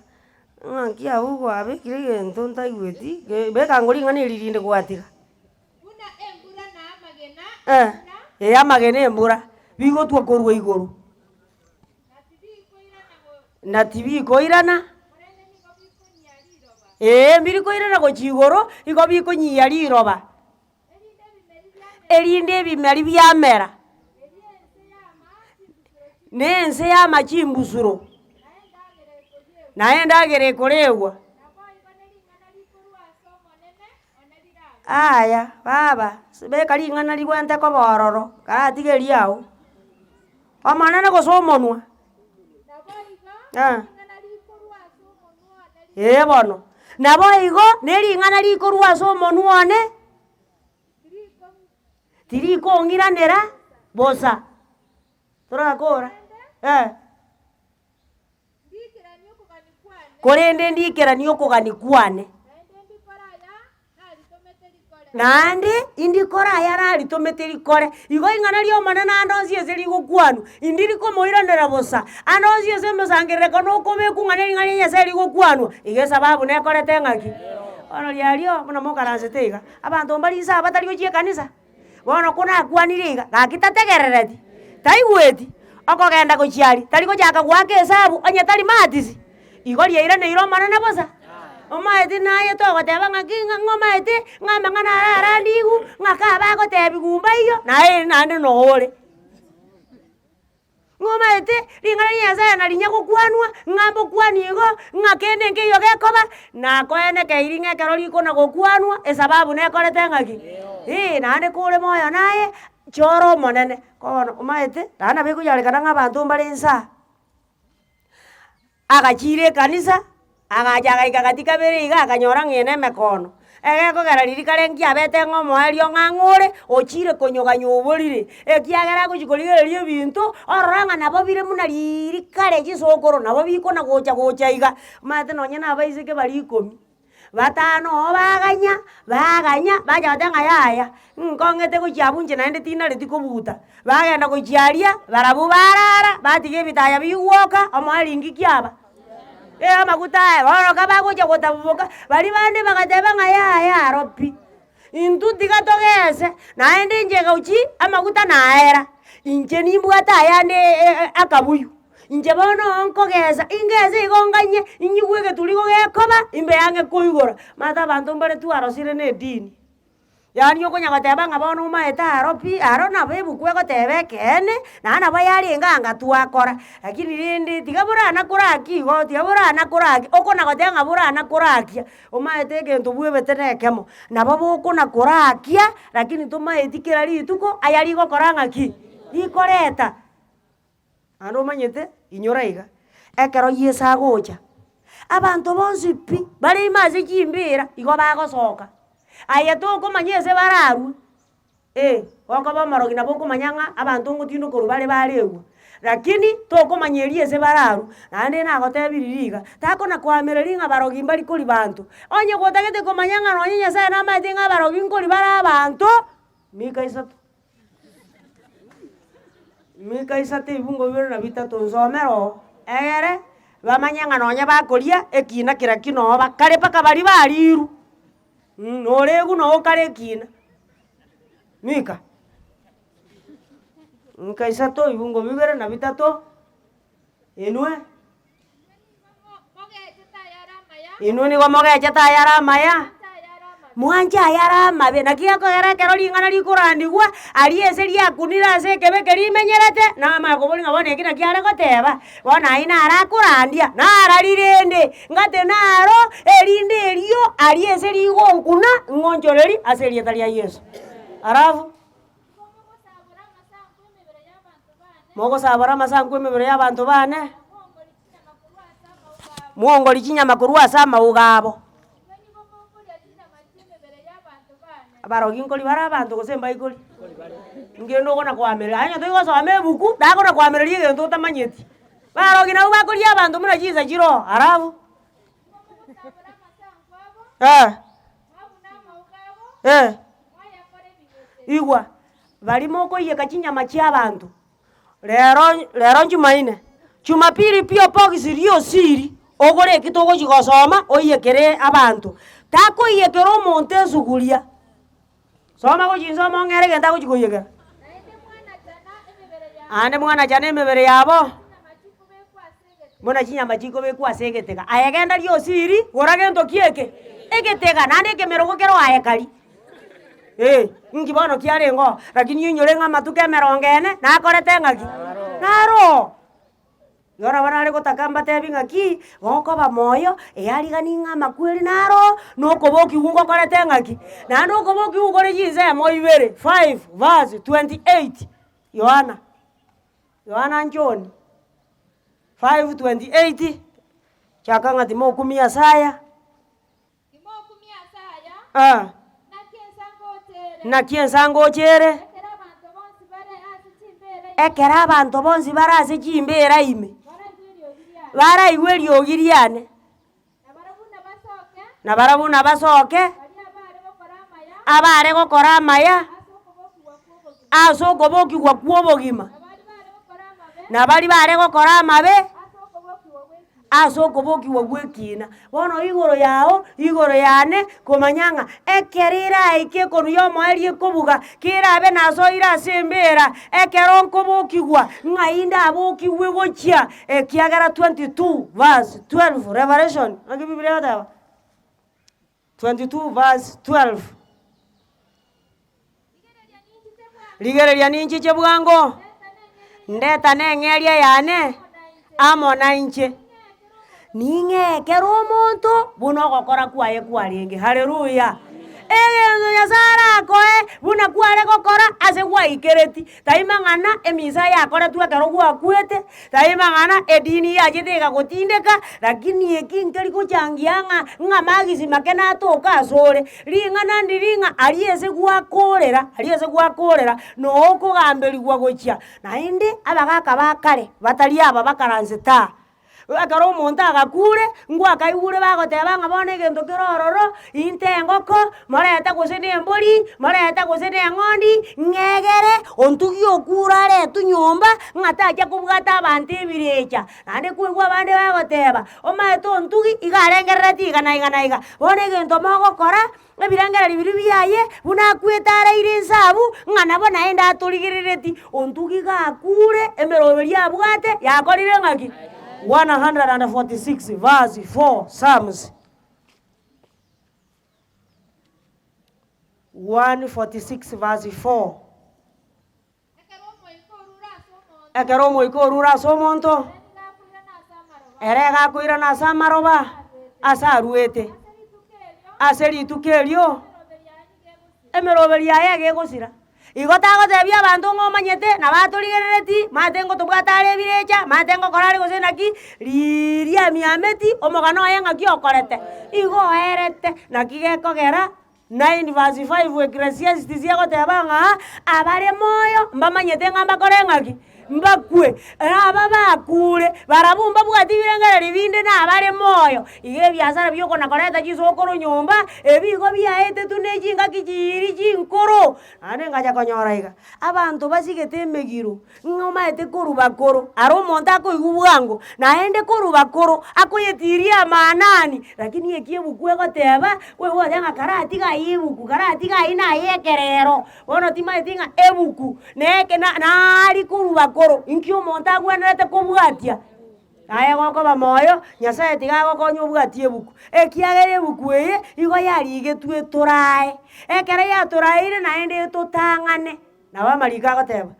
ng'anki abu gwabekire gento ntaigweti bekangori ng'ana eririnde gwatiga amagena embura bigotwa korwa igoro na tibikoirana mbirikoirana gochi igoro igo bikonyia riroba erinde ebimeri biamera nense y'amachimbusuro naye endagera ekoregwa aya baba beka ring'ana rigwente kobororo karatigeria ao omonene gose omonwa bono nabo igo nering'ana rikorwa ase omonwa one tirikong'iranera bosa torakora korende ndikerania okogani kwane naende indikora aya naritomete rikore igo ing'ana ria omonene andonsi ase rigokwanu indirikomoiranera bosa andonsi ase mosangerereka nokobeku ng'ana ring'ana ria nyasaye rigokwanwa iga esababu nekorete ng'aki bono riario buna mokaransete iga abanto mbarisa batari gochia ekanisa bono konakwanire iga gaki tategerereti taigweti okogenda gochiari tari gochaka gwaka esabu onye tari matisi igo riairaneire omonene bosa omaete naye togoteba ng'aki ng'omaete ng'amang'ana ararandigu ng'aka bagotebi gumba iyo naye nande noore ng'omaete ring'ana ria nyasaye narinya gokwanwa ng'ambo kwani igo ng'akende nke iyo gekoba nakoenekeirie ng'ekero rikona gokwanwa esababu nekorete ng'aki nande kore moyo naye choro omonene kono omaete rana bekoyarekana ng'abanto mbare nsa agachire ekanisa agacha agaika katika bere iga akanyora ng'ene emekono egekogera ririkare nkiabete ng'omoerio ng'ang'ore ochire konyoga nyoborire ekiagera gochikorigereria ebinto orora ng'a nabo bire muna ririkare chisokoro nabo bikona gocha iga omanyete nonye nabaiseke bari 10 batano baganya bacha gote ng'a yaya nkong'ete gochiabunche naende tinareti kobuta bagenda gochiaria barabu barara batiga ebitaya bigwoka omoe ringi kiaba amaguta bono kabagocha gotabuka bali bande bagateba ngaya ropi intu tigatogese naende njega uchi amaguta naera inche nimbwata ayande akabuyu inche bono nkogesa ingese igonganye inyigwege tuligo gekoba imbe yange kuigora mata bantu mbare tu arosire ne dini yani yokonya gateba ngabono maeta aropi arona bebu kwego tebe kene nana bayari nganga tuakora lakini rindi tigabura nakuraki go tigabura nakuraki okona gotenga bura nakuraki omaete gento bwe betene kemo nabo okona kurakia lakini tumaetikira rituko ayari go koranga ki ikoreta ando manyete inyoraiga ekero yesa gocha abantu bonsi pi bari imaze kimbira igo bagosoka aya toko manyese bararu wako bamarogi nabo kumanyanga abantu ngutindo korubale balewu lakini toko manyerie se bararu nande nagotebiririga tako na kwamereringa barogi mbali kuli bantu onye gotagete kumanyanga nonye sa na matinga barogi kuli bara abantu mikaisate ibungo biro na bitatu nzomero egere bamanyanga nonye bakoria ekina kira kino bakare paka bari bariru noregu no kare kina mika nkaisato ibungo bibere na bitatu inwe ni gomogeche tayara maya mwanja yara mabe nakia ko era kero lingana likurandigwa aliese lyakunira se kebe kerimenyerete na makoboli ngabone kina kiare goteba bona ina arakurandia na aralirende ngate naro elinde elio aliese ligonkuna ngonjoreri aselieta lya Yesu arafu mogo sabara masangu emebere y'abantu bane muongo likinyama kurwa sama ugabo barogi nkoli bara abantu gosemba ikoli ngendo gona kwamera anya toigo some buku dagona kwamera liye ndo tamanyeti barogi na ubakoli abantu muna jiza jiro arabu igwa bali moko iye kachinyama cy'abantu lero njumaine Jumapili pio pogisi rio siri ogore kitogo chigosoma oyekere abantu tako iyekero omonte sugulia soma go jinsoma ngere genda go chikoyekera ande mwana jana emebere yabo mona chinyama chiko bekwasegeteka ayegenda rio siri goragento kieke egeteka nande kemerogo kero ayekari ngibono kiarengo lakini yinyore ngama tukemerongene nakorete ngaki naro yora banare gotakamba tebinga ki goko ba moyo eyarigani ngama kweli naro nokoboki ungo korete ngaki na nokoboki ugore jinze moibere 5 verse 28 Yohana njoni 5:28 chakanga timo kumia saya na kiensango chere ekera abantu bonsi barase chimbera ime bara igweri ogiriane na barabuna basoke abare gokora amaya asokoboki gwa kuobogima na bari bare gokora amabe asokoboki gwa gwekina bono igoro yane komanyanga ekerira ike konu yomoerie kobuga kirabe naso ira sembera ekero nkoboki gwa ngainda aboki wegochia ekiagara 22 verse 12 Revelation ngi Biblia yadawa 22 verse 12 ligereria ninchi chebwango ndeta nengeria yane amona inche ningekera omonto buno gokora kwaye kwarenge haleluya egenzo nyasara koe buna kware gokora ase gwaikereti taimangana emisa yakora twekero gwakwete taimangana edini yajitega gotindeka lakini ekinkeri kuchangianga ngamagisi makena toka asore ringana ndiringa aliese gwakorera no okugamberi gwa gochia na indi abagaka bakare batali aba bakaranze ta akaro omonto agakure ngwakaigure bagoteba ng'a bono egento kerororo inte engoko morete gose na embori morete gose na eng'ondi ng'egere ontugi okura aretu nyomba ng'a tacha kobwata abanto ebirecha naende kwaigwa abande bagoteba omaete ontugi iga arengerereti iga na iga na iga bono egento mogokora ebirengereri biru biaye buna akwete araire ensabu ng'a nabo naende atorigerereti ontugi gakure emeroberi abwate yakorire ng'aki 146 verse 4 Psalms 146 verse 4 ekero omoika orura ase omonto ere gakoira na ase amaroba ase aruete ase rituko erio emeroberi yaye egegosira igo tagotebia abanto ng'omanyete nabatorigerereti mate ngotobwata are ebirecha mate ngokora are gose naki riria emiameti omogano oye ng'aki okorete igo oerete naki gekogera 9 verse 5 Ecclesiastes egoteba ng'a abare moyo mbamanyete ng'a mbakore ng'aki mbakwe aba bakure barabumba bwati birengereri binde nabare moyo iga ebiasara biokonakoreta chisokoro nyomba ebigo biaete tune chinga kichiri chinkoro ane ngacha konyora iga abanto basigete emegiro ng'omaete koruba koro aro omonto akoigwa bwango naende koruba koro akoyetiria amanani lakini eki ebuku egoteba kwegote ng'a karati gai ebuku karati gai naye ekerero bono timaeti ng'a ebuku neke nari koruba koro inki omonto agwenerete kobwatia aye gokoba moyo nyasaye tigagokonya obwatie ebuku ekiagera ebuku eye igo yarigetwe torae ekere yatoraire naende etotang'ane nabo amariko agoteba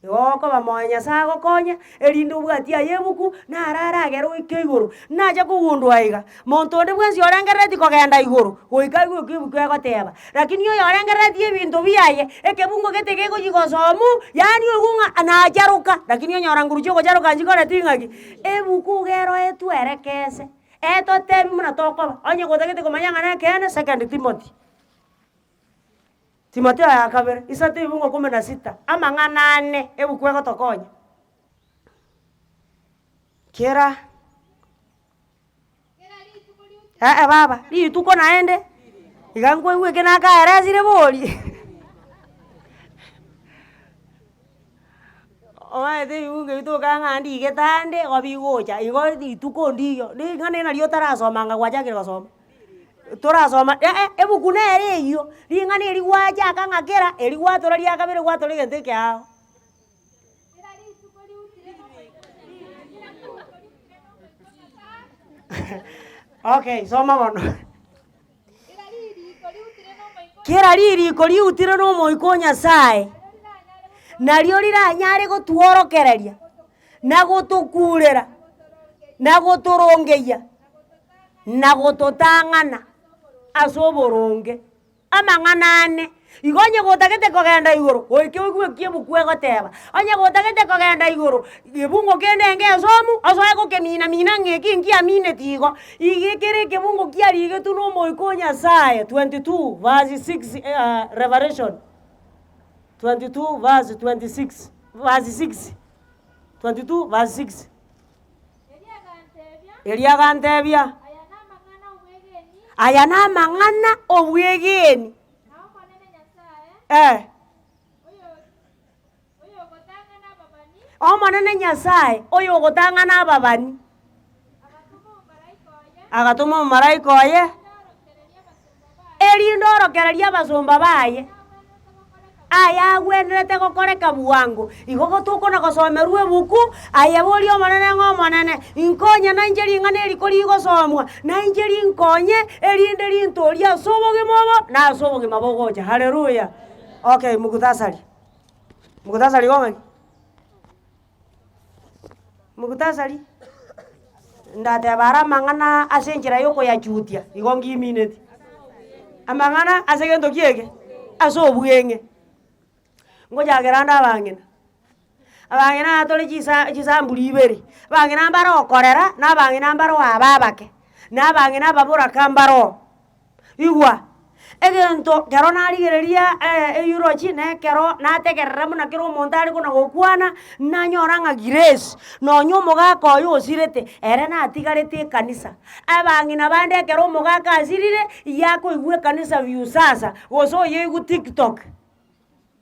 igo gokoba moyo nyasaye agokonya erinde obwatie aye ebuku narara agere goika igoro nacha kogundwa iga monto onde bwensi orengerereti kogenda igoro goika igo ebuku egoteba lakini oyo orengerereti ebinto biaye ekebungo gete gegoyigosomu yani oigung'a nacharuka lakini onyora nguru chiogocharuka nchikoreti ng'aki ebuku gero etwerekese etotebi muna tokoba onye gotagete komanya ng'ana ekene 2 Timothy Timotheo ya kabere isate ibungo 16 amang'ana 4 ebuku egotokonya kera baba rituko naende iga nkwaigwa eke nakaeresire bori omaete ibungo bitoka ng'andi igetande gobigocha igo rituko ndiyo ng'ana nario tarasoma ng'a gwachakire gosoma torasoma ebuku nere iyo ring'ana eri gwachaka ng'akera eri gwatora ria kabere gwatora egento ekeao okay soma bono kera ririko riutire n'omoiko nyasaye nario riranyare gotworokereria na gotokurera na gotorongeia na gototang'ana ase oboronge amang'ana 4 igo onye gotagete kogenda igoro goike oigwe eki ebuku egoteba onye gotagete kogenda igoro ebungo kende enge esomu osoe gokemina ng'eki nkiamineti igo igekere ekebungo kiarigetu n'omoiko nyasaye 22 verse 6 Revelation 22 verse 26 verse 6 22 verse 6 eriagantebia aya namang'ana obwegeni omonene nyasaye oyo ogotang'ana ababani agatuma omumalaika oye erinde orokereria abasomba baye aya agwenerete gokoreka bwango igo gotokona gosomerwa ebuku aya bori omonene ng'omonene inkonye nainche ring'ana eriko rigosomwa nainche rinkonye erinde rintoria ase obogima obo na ase obogima bogocha haleluya okay mugutasari gong'aki mugutasari ndateba ara amang'ana ase enchera yokoyachutia igo ngimineti amang'ana ase gento kiege ase obweng'e ngojagera nda abang'ina atore chisamburi ibere abang'ina mbaro okorera na abang'ina mbaro ababake na abang'ina baboraka mbaro igwa egento kero narigereria euro chine kero nategerera muna kero omonto ari kona gokwana nanyora ng'a grace nonya omogaka oyo osirete ere natigarete ekanisa abang'ina bande ekero omogaka asirire yakoigwa ekanisa view sasa gose oyoigwa tiktok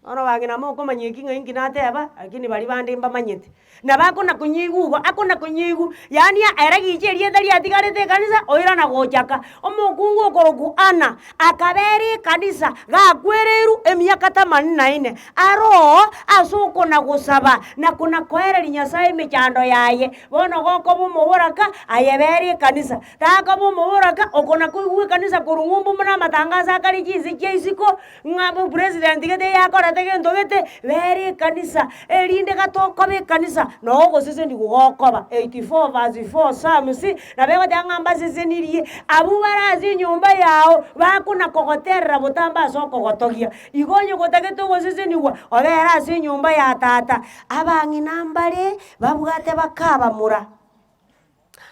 ono bang'ina mokomanyeki ng'a inki nateba lakini bari bande mbamanyete nabakona kunyigu akona kunyigu yani ere giche rieta riatigarete ekanisa oira na gochaka omokungu okoroku ana akaberi kanisa gakwereru emiaka 84 aro asuko na gusaba na kuna koereri nyasaye mechando yaye bono goko bomoboraka ayeberi kanisa taka bomoboraka okona kuigwe kanisa kurungumbu muna matangaza akari chizi cheisiko ngabu president gete yakora tegento gete beri kanisa erinde gatoko be kanisa no gosese ndi gugokoba 84 verse 4 Psalms na bego tangamba sese nirie abu barazi nyumba yao bakuna kogoterra butamba soko gotogia igonyo gotagete gosese niwa obera si nyumba ya tata abang'ina mbare babwate bakaba mura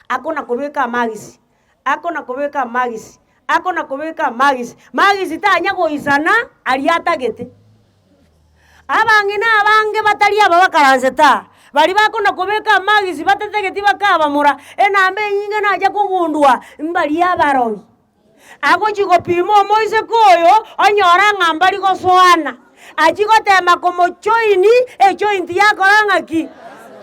akona kubeka magisi akona kubeka magisi akona kubeka magisi tanya goisana aliatagete abang'ina abange batari aba bakaranze ta bari bakona kubeka magisi batategeti bakabamura enambe nyinga naja kugundwa mbali abarogi ago chigopimo moise koyo onyora ng'ambari goswana achigotema komochoini echointi yakorang'aki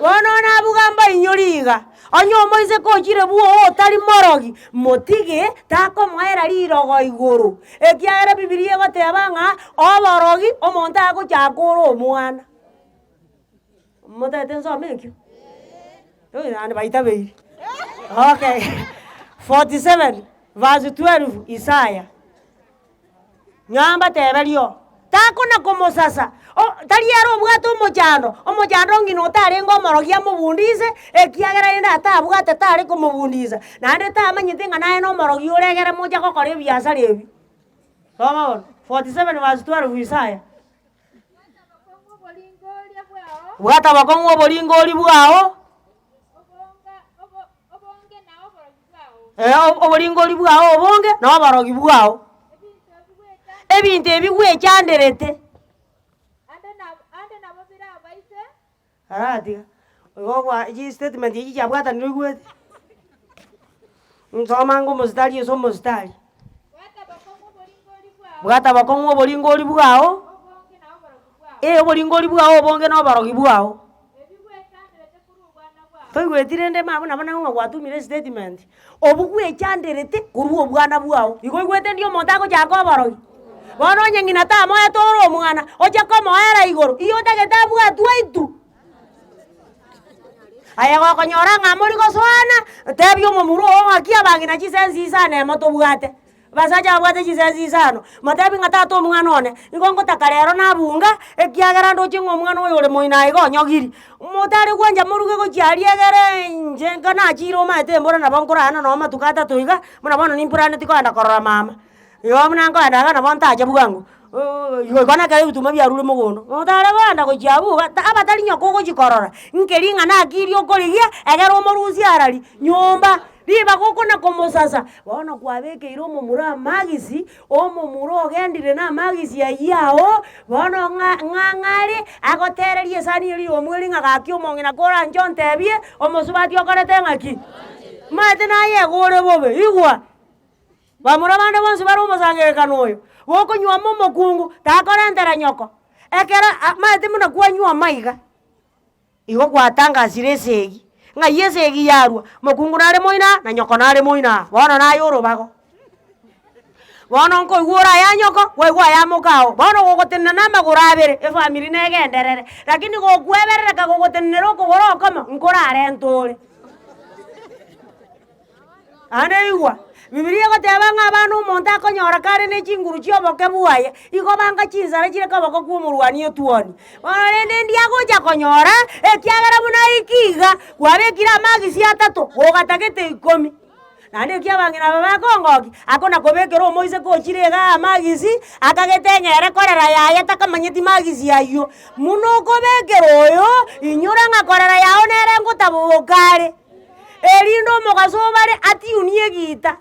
wonona abugamba inyoriga onyo moise kochire buo otari morogi motige takomwaera rirogo iguru ekiagera bibilia goteba ng'a oborogi omonto agochakora omwana motete nsomekio ande baitabeiri okay 47 verse 12 Isaya nyamba teberio takona komosasa tariero obwate omochando ngino otarengo omorogia mobundise ekiagera ende atabwate tare komobundisa nande tamanyete ng'a naye nomorogi oregere mocha gokora ebiasara ebi soma bono 47 verse 12 Isaya bwata bakong'wa oboringori bwao oboringori bwao obonge noborogi bwao ebinto ebigwechanderete aratiga ogogwa iji statement iji chabwatanire igwete nsomanga omositari ase omositari bwata bakong'wa oboringori bwao oboringori bwao obonge noborogi bwao toigwetire nde mabu nabo nang'o gwatumire statement obugwechanderete korwa obwana bwao igo igwete ndio omonto agochaka oborogi bono onye ng'ina tamoya toro omwana ochaka omoera igoro iyo otagete abwatwa itu aya gokonyora ng'a mori goswana tebi omomuro ong'aki abang'ina chisensi isana emo tobwate basacha babwate chisensi isano matebi ng'a tata omwana one igo ngotaka rero nabunga ekiagera ndoche ng'a omwana oyo ore moina igo onyogiri motare gwanja moruge gochiari egere nche nkanachire omaete embora nabo nkorana no amatuko atato iga muna bono nimpuraneti koenda korora mama igo muna nkoenda iga nabo ntache bwango igo ikonekere ebituma biarure mogondo otare boenda gochiabuga abatari nyoko ogochikorora nkeri ng'a nakiri okorigia egere omorusi arari nyomba riba gokona komosasa bono kwabekeire omomuro amagisi omomuro ogendire na amagisi ayao bono ng'ang'ari agotererie esani eri omweri ng'a gaki omong'ina koranche ontebie omosubati okorete ng'aki maete nayegore bobe igwa bamura bande bonsi bare omosangerekano oyo gokonywamo omokungu takorentera nyoko ekera maete muna kwanywa maiga igo kwatangasire esegi ng'a yesegi yarwa mokungu nare moina na nyoko nare moina bono naye orobago bono nkoigwa ya nyoko waigwa ya mokao bono gogotenena na amagoro abere efamiri negenderere lakini gokweberereka gogotenenera okogoro okoma nkorarenta ore ande igwa bibilia goteba ng'a abana omonto akonyora kare na chinguru chioboke bwaye igo banga chinsara chire kaboko kwa omorwani etuoni bono rende ndiagocha konyora ekiagera buna ikiga kwabekire amagisi atato gogatagete 10 nande kiabang'ina babakongoki akona kobekera omoise kochire iga amagisi akageteng'ere korera yaye takamanyeti magisi ayo muno okobekera oyo inyora ng'a korera yao nere ngotabokare erinde omogaso obare atiunie gita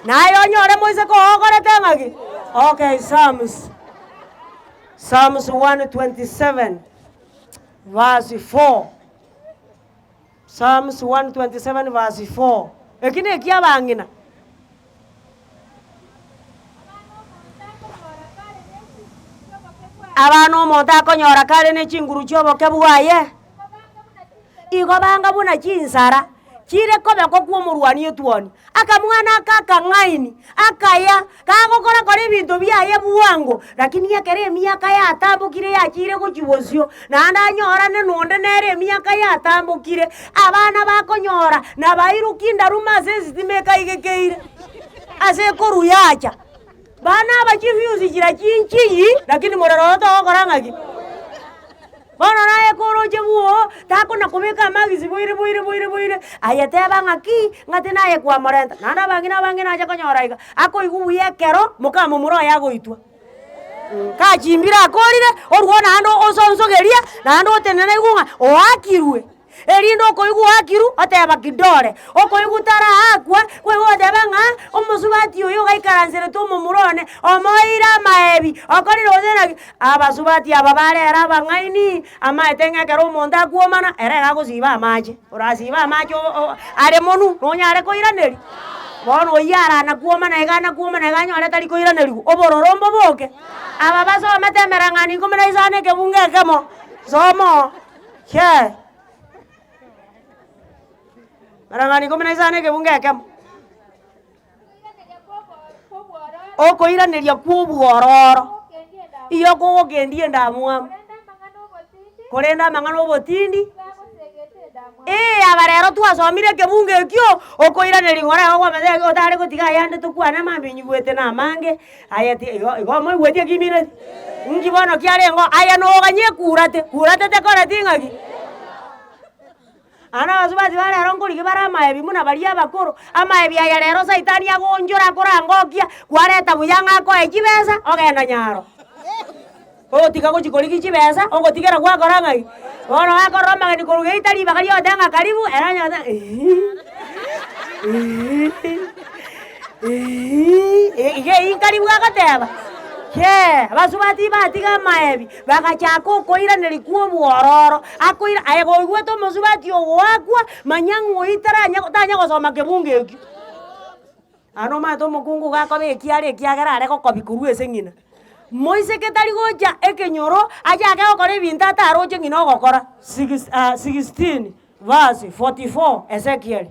nayo nyore moise ko okore tengaki. Okay, Psalms 127 verse 4. Psalms 127 verse 4. Ekine kia bangina. Abano monta konyora kare ne chinguru chobo kebuaye. Igo banga buna chinsara. Chire kobe ko kuo murwani etuoni. Akamwana kaka ngaini. Akaya kagokora kore bintu biaye buwango. Lakini yakere miaka ya atambukire ya chire kuchibosio. Na anda nyora ne nonde nere miaka ya atambukire. Abana bakonyora na bairukinda ruma sesitimeka igekeire. Ase koru yacha. Bana bachifiusi chira chinchi lakini mororoto okorangaki. Bono naye koro chebuo tako na kubika magisi buire ayeteba ngaki ngati naye kwa morenta nanda bangina acha konyoraiga ako iguye kero mukamo muro yagoitwa ka chimbira akorire orwona ando osonsogeria na ando tenene igunga oakirwe erindo koigu akiru ateba kidore okoigu tara akwa kwe woteba nga omusubati oyo gaikaranzere to mumurone omoira maebi okori rozena abasubati ababare era bangaini ama etenga kero monda kuomana era gakusiba amaje orasiba amaje are monu nonyare koiraneri bono yara na kuomana egana kuomana eganyo are tari koiraneri obororombo boke ababaso metemerangani komena isane kebunge kemo somo che Marangani komena isane kebunge kemo oko iraneria kubuororo iyo ko gendie ndamwa korenda mangano botindi abarero twasomire kebunge kyo oko iraneria ngore go meze otare gotiga yande tukwana mambinyu gwete na mange ayati igo mo gwete kimire ngibono kiarengo aya no ganye kurate te kora tingaki ana basubati bare arongori kibara maebi muna bari abakoro amaebi aya rero saitani agonjora korangokia kwareta buyanga ko ekibesa ogenda nyaro otika gochikori kibesa ogotigera gwakora ngai bono akoro mageni koruge itari bakari otenga karibu eranya ige karibu akateba ke basubati batiga maebi bagachako koiraneri kuo buororo akoira ayego igweto musubati ogwakwa manyango itaranya tanya gosoma kebunge eki ano mato mukungu gako bekiare kiagera areko kobikuru esengina moise ketari gocha ekenyoro ajake okore binta taroche ngino gokora 16 verse 44 Ezekiel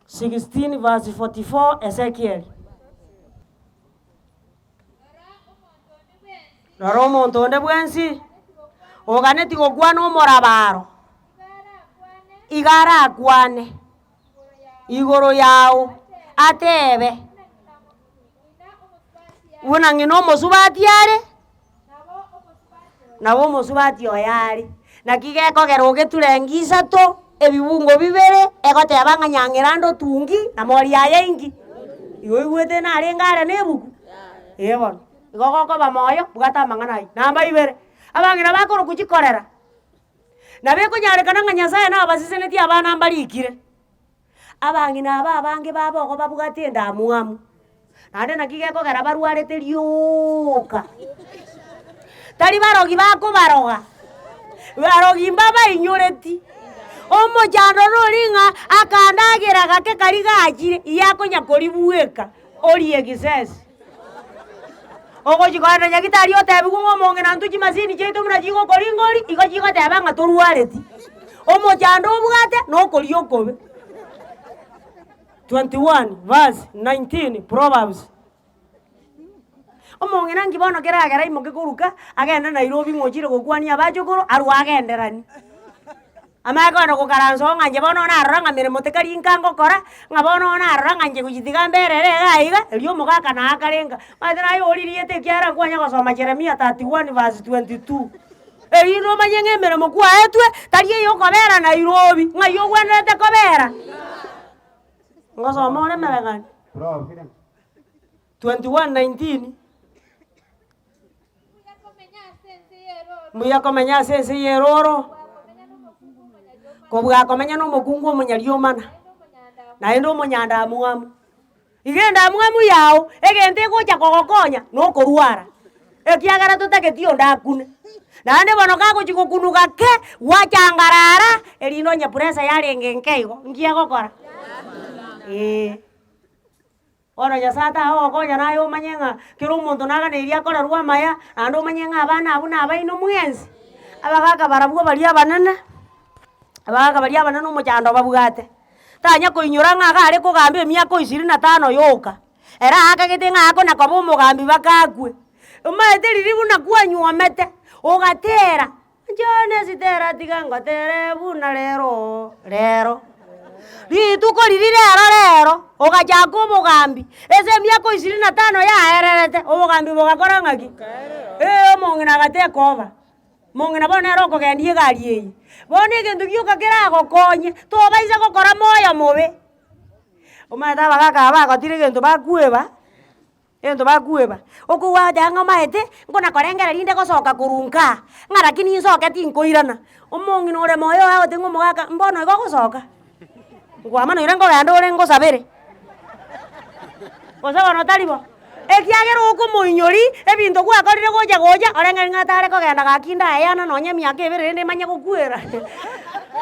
16 verse 44 Ezekiel Naro monto onde bwensi oganeti gokwana omorabaro igara akwane igoro yao atebe una ngino mosubati are nabo mosubati oyari nakigeko geroge turengisa to ebibungo bibere egoteba nganyangirando tungi na mori ayengi igo igwete na arengara nebuku ebon igogoko bamoyo bugata manganai namba ibere abangira bakoro kuchikorera nabe kunyarekana nganyasaye na abasiseneti abana mbarikire abangina abange baboko babugate ndamuamu nande nakigeko gara barwarete rioka tari barogi bako barogi mbaba inyoreti omojando roringa akandagira gake kari gachire iyakonya kori bueka orie gisesi ogo chikwana nyagitari otebi kungomonge nantu chimasini cheito muna chigo koringori igo chigo teba nga torwareti omojando obugate nokori okobe 21 verse 19 Proverbs omonge nangi bono keragera imoke koruka agenda Nairobi ngochire gokwania abachokoro aru agenderani amakono kokaranso nganje bono narora ngamire motekari inkango kora ngabono narora nganje kujitiga mberere gaiga elio mogaka na akarenga mathira yo oririete kiara kwanya gosoma Jeremia 31 verse 22 erino manyenge mere mokwa etwe tari yo kobera Nairobi ngayo gwenete kobera ngosoma ole meragani 21:19 muya komenya sense yeroro Kobwa komenya no mukungu munyariomana. Na endo munyanda amuamu. Igenda amuamu yao, egente gocha kogokonya no korwara. Ekiagara tutaketio ndakune. Na ande bono kako chikukunuka ke wachangarara elino nya presa yale ngenkeigo ngia gokora. Ora ya sata ho konya nayo manyenga kiro muntu naga ne iria kora rwa maya ando manyenga abana abuna abaino mwenzi. Abagaka barabugo baria banana. Abagaka baria banana mu chando babugate. Tanya kuinyura ng'aga ari kugambe miako 25 yoka. Era akagete ng'ako nakobo mugambi bakagwe. Umaete riribu nakwanyuomete. Ugatera. Njone sitera tiga ngotere buna rero. Rituko riri rero. Ugachako mugambi. Ese miako 25 ya ererete. Umugambi bugakora ng'aki. Omong'ina gate koba. Mong'ina bona ero kogendie gari eyi. Bone gendu gyuka kera gokonye. Tobaisa gokora moyo mobe. Umata bagaka bagotire gendu bakueba. Ento bakueba. Okuwa janga maete ngona korengera rinde gosoka kurunka. Ngara kini nsoke tinkoirana. Omong'ina ore moyo ago tengo mogaka mbono igo gosoka. Ngwamana irengo yando orengo sabere. Kosa no talibo. Ekiagero okumuinyori ebintu gwakorire goja orenga ngatare kogenda gakinda ayana nonye miaka ebere rinde manya gokuera.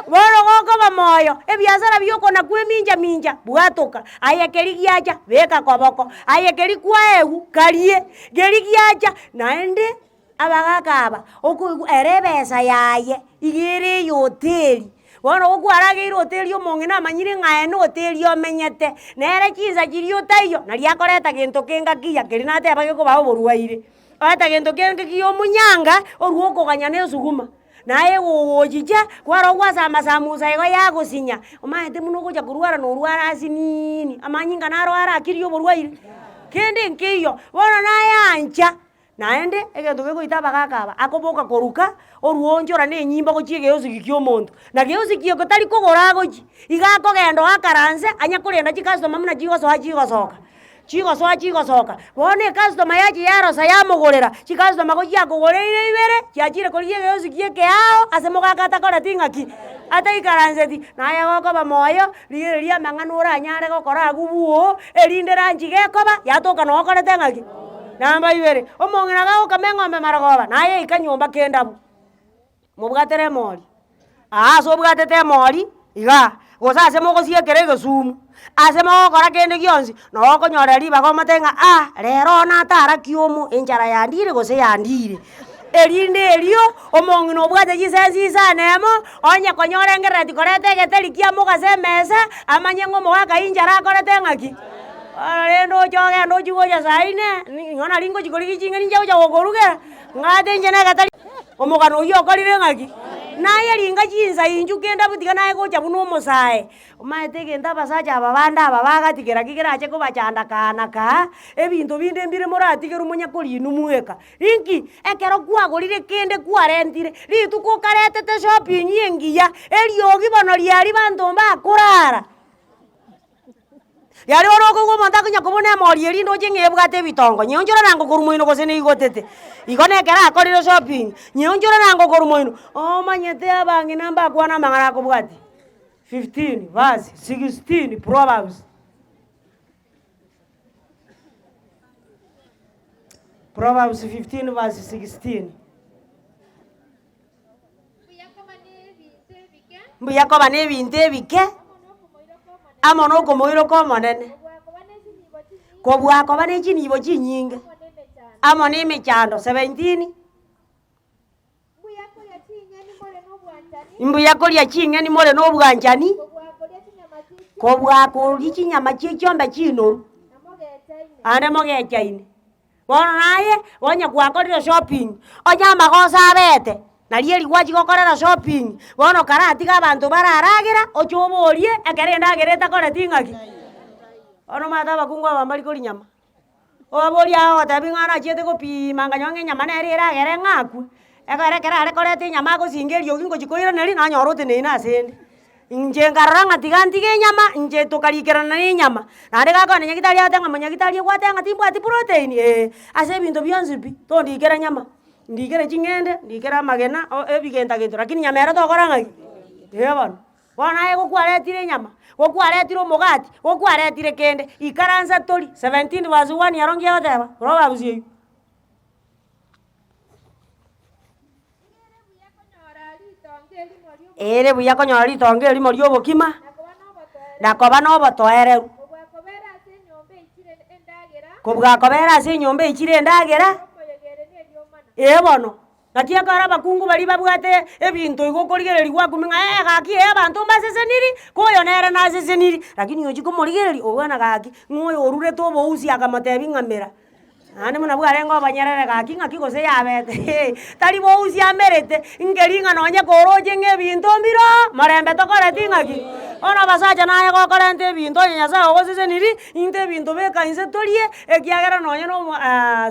Bono goko bamoyo ebiasara byoko na kweminja bwatoka ayekeri giaja beka koboko ayekeri kwaegu karie geri giaja naende abagakaba oku erebesa yaye igere hoteli. Bono okwarageire hoteli omong'ina amanyire ng'ae no hoteli omenyete nere chinsa chirio tayo nariakoreta gento kenga kiya keri nateba gekoba oborwaire ata gento kenge kiyo munyanga oruoko ganyane osuguma naye wojicha kwaro gwasama samusa ego yagusinya omaete muno goja kurwara no rwara asinini amanyinga narwara akirio borwaire kende nkiyo bono naye ancha naende egento gegoita bagakaba akoboka koruka oruonjora ne nyimba gochiege yosigikio omonto na geosikio kotari kogora gochi igako gendo akaranse anya kurenda chikasitoma muna chigosoka bone customer yachi yarosa yamugorera chikasitoma gochia kugoreire ibere chiachire koriege yosikie keao asemogakata kora ting'aki ata ikaranse naye goko bamoyo rigereria mang'anura anyare gokora agubuo erinde ranchi gekoba yatoka no okorete ng'aki namba ibere omong'ina gago kameng'ombe maragoba naye ikanyomba kendabu mubwatere mori so bwatete mori iga gosa ase mogosiekere egesumu ase mogokora kende gionsi nogokonyora riba gomatenga rero natara kiomo enchara yandire gose yandire erinde erio omong'ina obwate chisensi isanemo onye konyora engereti korete egeteri kia mogase mesa amanye ng'omogaka inchara akorete ng'aki rendo ochogenda ochigocha saine ng'ona ringo chikori giching'eni nchagocha gokorugera ng'ate inche negetari omogano oyo okorire ng'aki naye ringa chinsa inchu kenda butiga naye gocha buna omosae omaete egento abasacha aba bande aba bagatigera kigerache kobachandakana ebinto binde mbire moratigeru monya korinu mweka rinki ekero kwagorire kende kwarentire rituko okaretete shopping engiya eriogi bono riari banto mbakorara yari oroko go monta kunya kubona mori erindo ching'ebwate bitongo nyonjora nango korumoino gose neigotete igone kera akorire shopping nyonjora nango korumoino manyete abangi namba kwana mangara kubwati 15 verse 16 Proverbs 15 verse 16 Mbuyakoba nebintu ebike amono okomoiro komonene kobwakoba nechinibo chinyinge amo ne emechando 17 imbuyakoria ching'eni more nobwanchani kobwakoria chinyama chiechombe chinoru ande mogechaine bono naye onye gwakorire shopping onyama gosa abete narieri gwachigokorera shopping bono karatiga abanto bararagira ochoborie ekere ndagerete kore ting'aki ono mata abakungu aba mbari kori nyama oboria ago otebi ng'ana achiete gopima nganyonga enyama neri eragere ng'akwe ekere kere are korete enyama agosinga eriogi ngochikoiraneri nanyora ote neina asende inche nkarora ng'ati gantige enyama inche tokarikerana na enyama naende gakone nyagitari atenga manyagitari egwate ng'ati mbwati protein ase ebinto bionsi pi tondikere nyama ndikere ching'ende ndikere amagena ebigenta gento lakini nyama ero tokora ng'aki bono Wana ye gokwaretire nyama, gokwaretire omogati, gokwaretire kende, ikaransa tori, 17 verse 1 yarongia goteba, roba busie. Ere buya konyora ritonge rimo ryobokima, nakoba nobotoereru. Kobwakobera ase enyomba eichire endagera, bono. Nakia kara bakungu bari babwate ebinto igokorigereri gwakuminga gaki abantu mbaseseniri koyo nere naseseniri lakini ochi komorigereri obwana gaki ngoyo orure tobo usi akamotebi ngamera ane muna bware ngo banyerere gaki ngaki gose yabete tari bo usi amerete ingeringa nonye koroje ngebinto mbiro marembe tokoreti ngaki ona basacha naye gokorente ebinto nyasa ogoseseniri inte ebinto bekainse torie ekiagera nonye no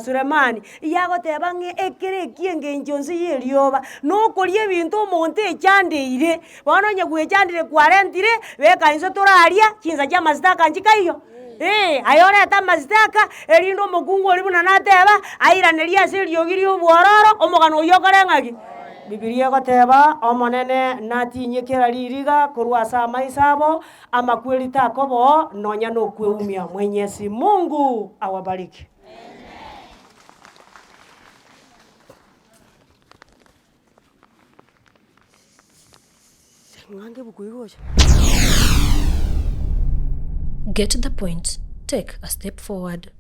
Sulemani iyagoteba ng'e ekere ekienge inchonsi yerioba nokoria ebinto omonto echandeire bono onye gwechandire kwarentire bekainse toraria chinsa chia masitaka nchikaiyo ayoreta masitaka erinde omokungu ori buna nateba airaneria ase eriogi ria obwororo omogano oyo okore ng'aki Bibilia egoteba omonene natinyekera ririga korwa ase amaiso abo amakweri takobo nonya nokweumia. Mwenyezi Mungu awabariki. Get the point. Take a step forward.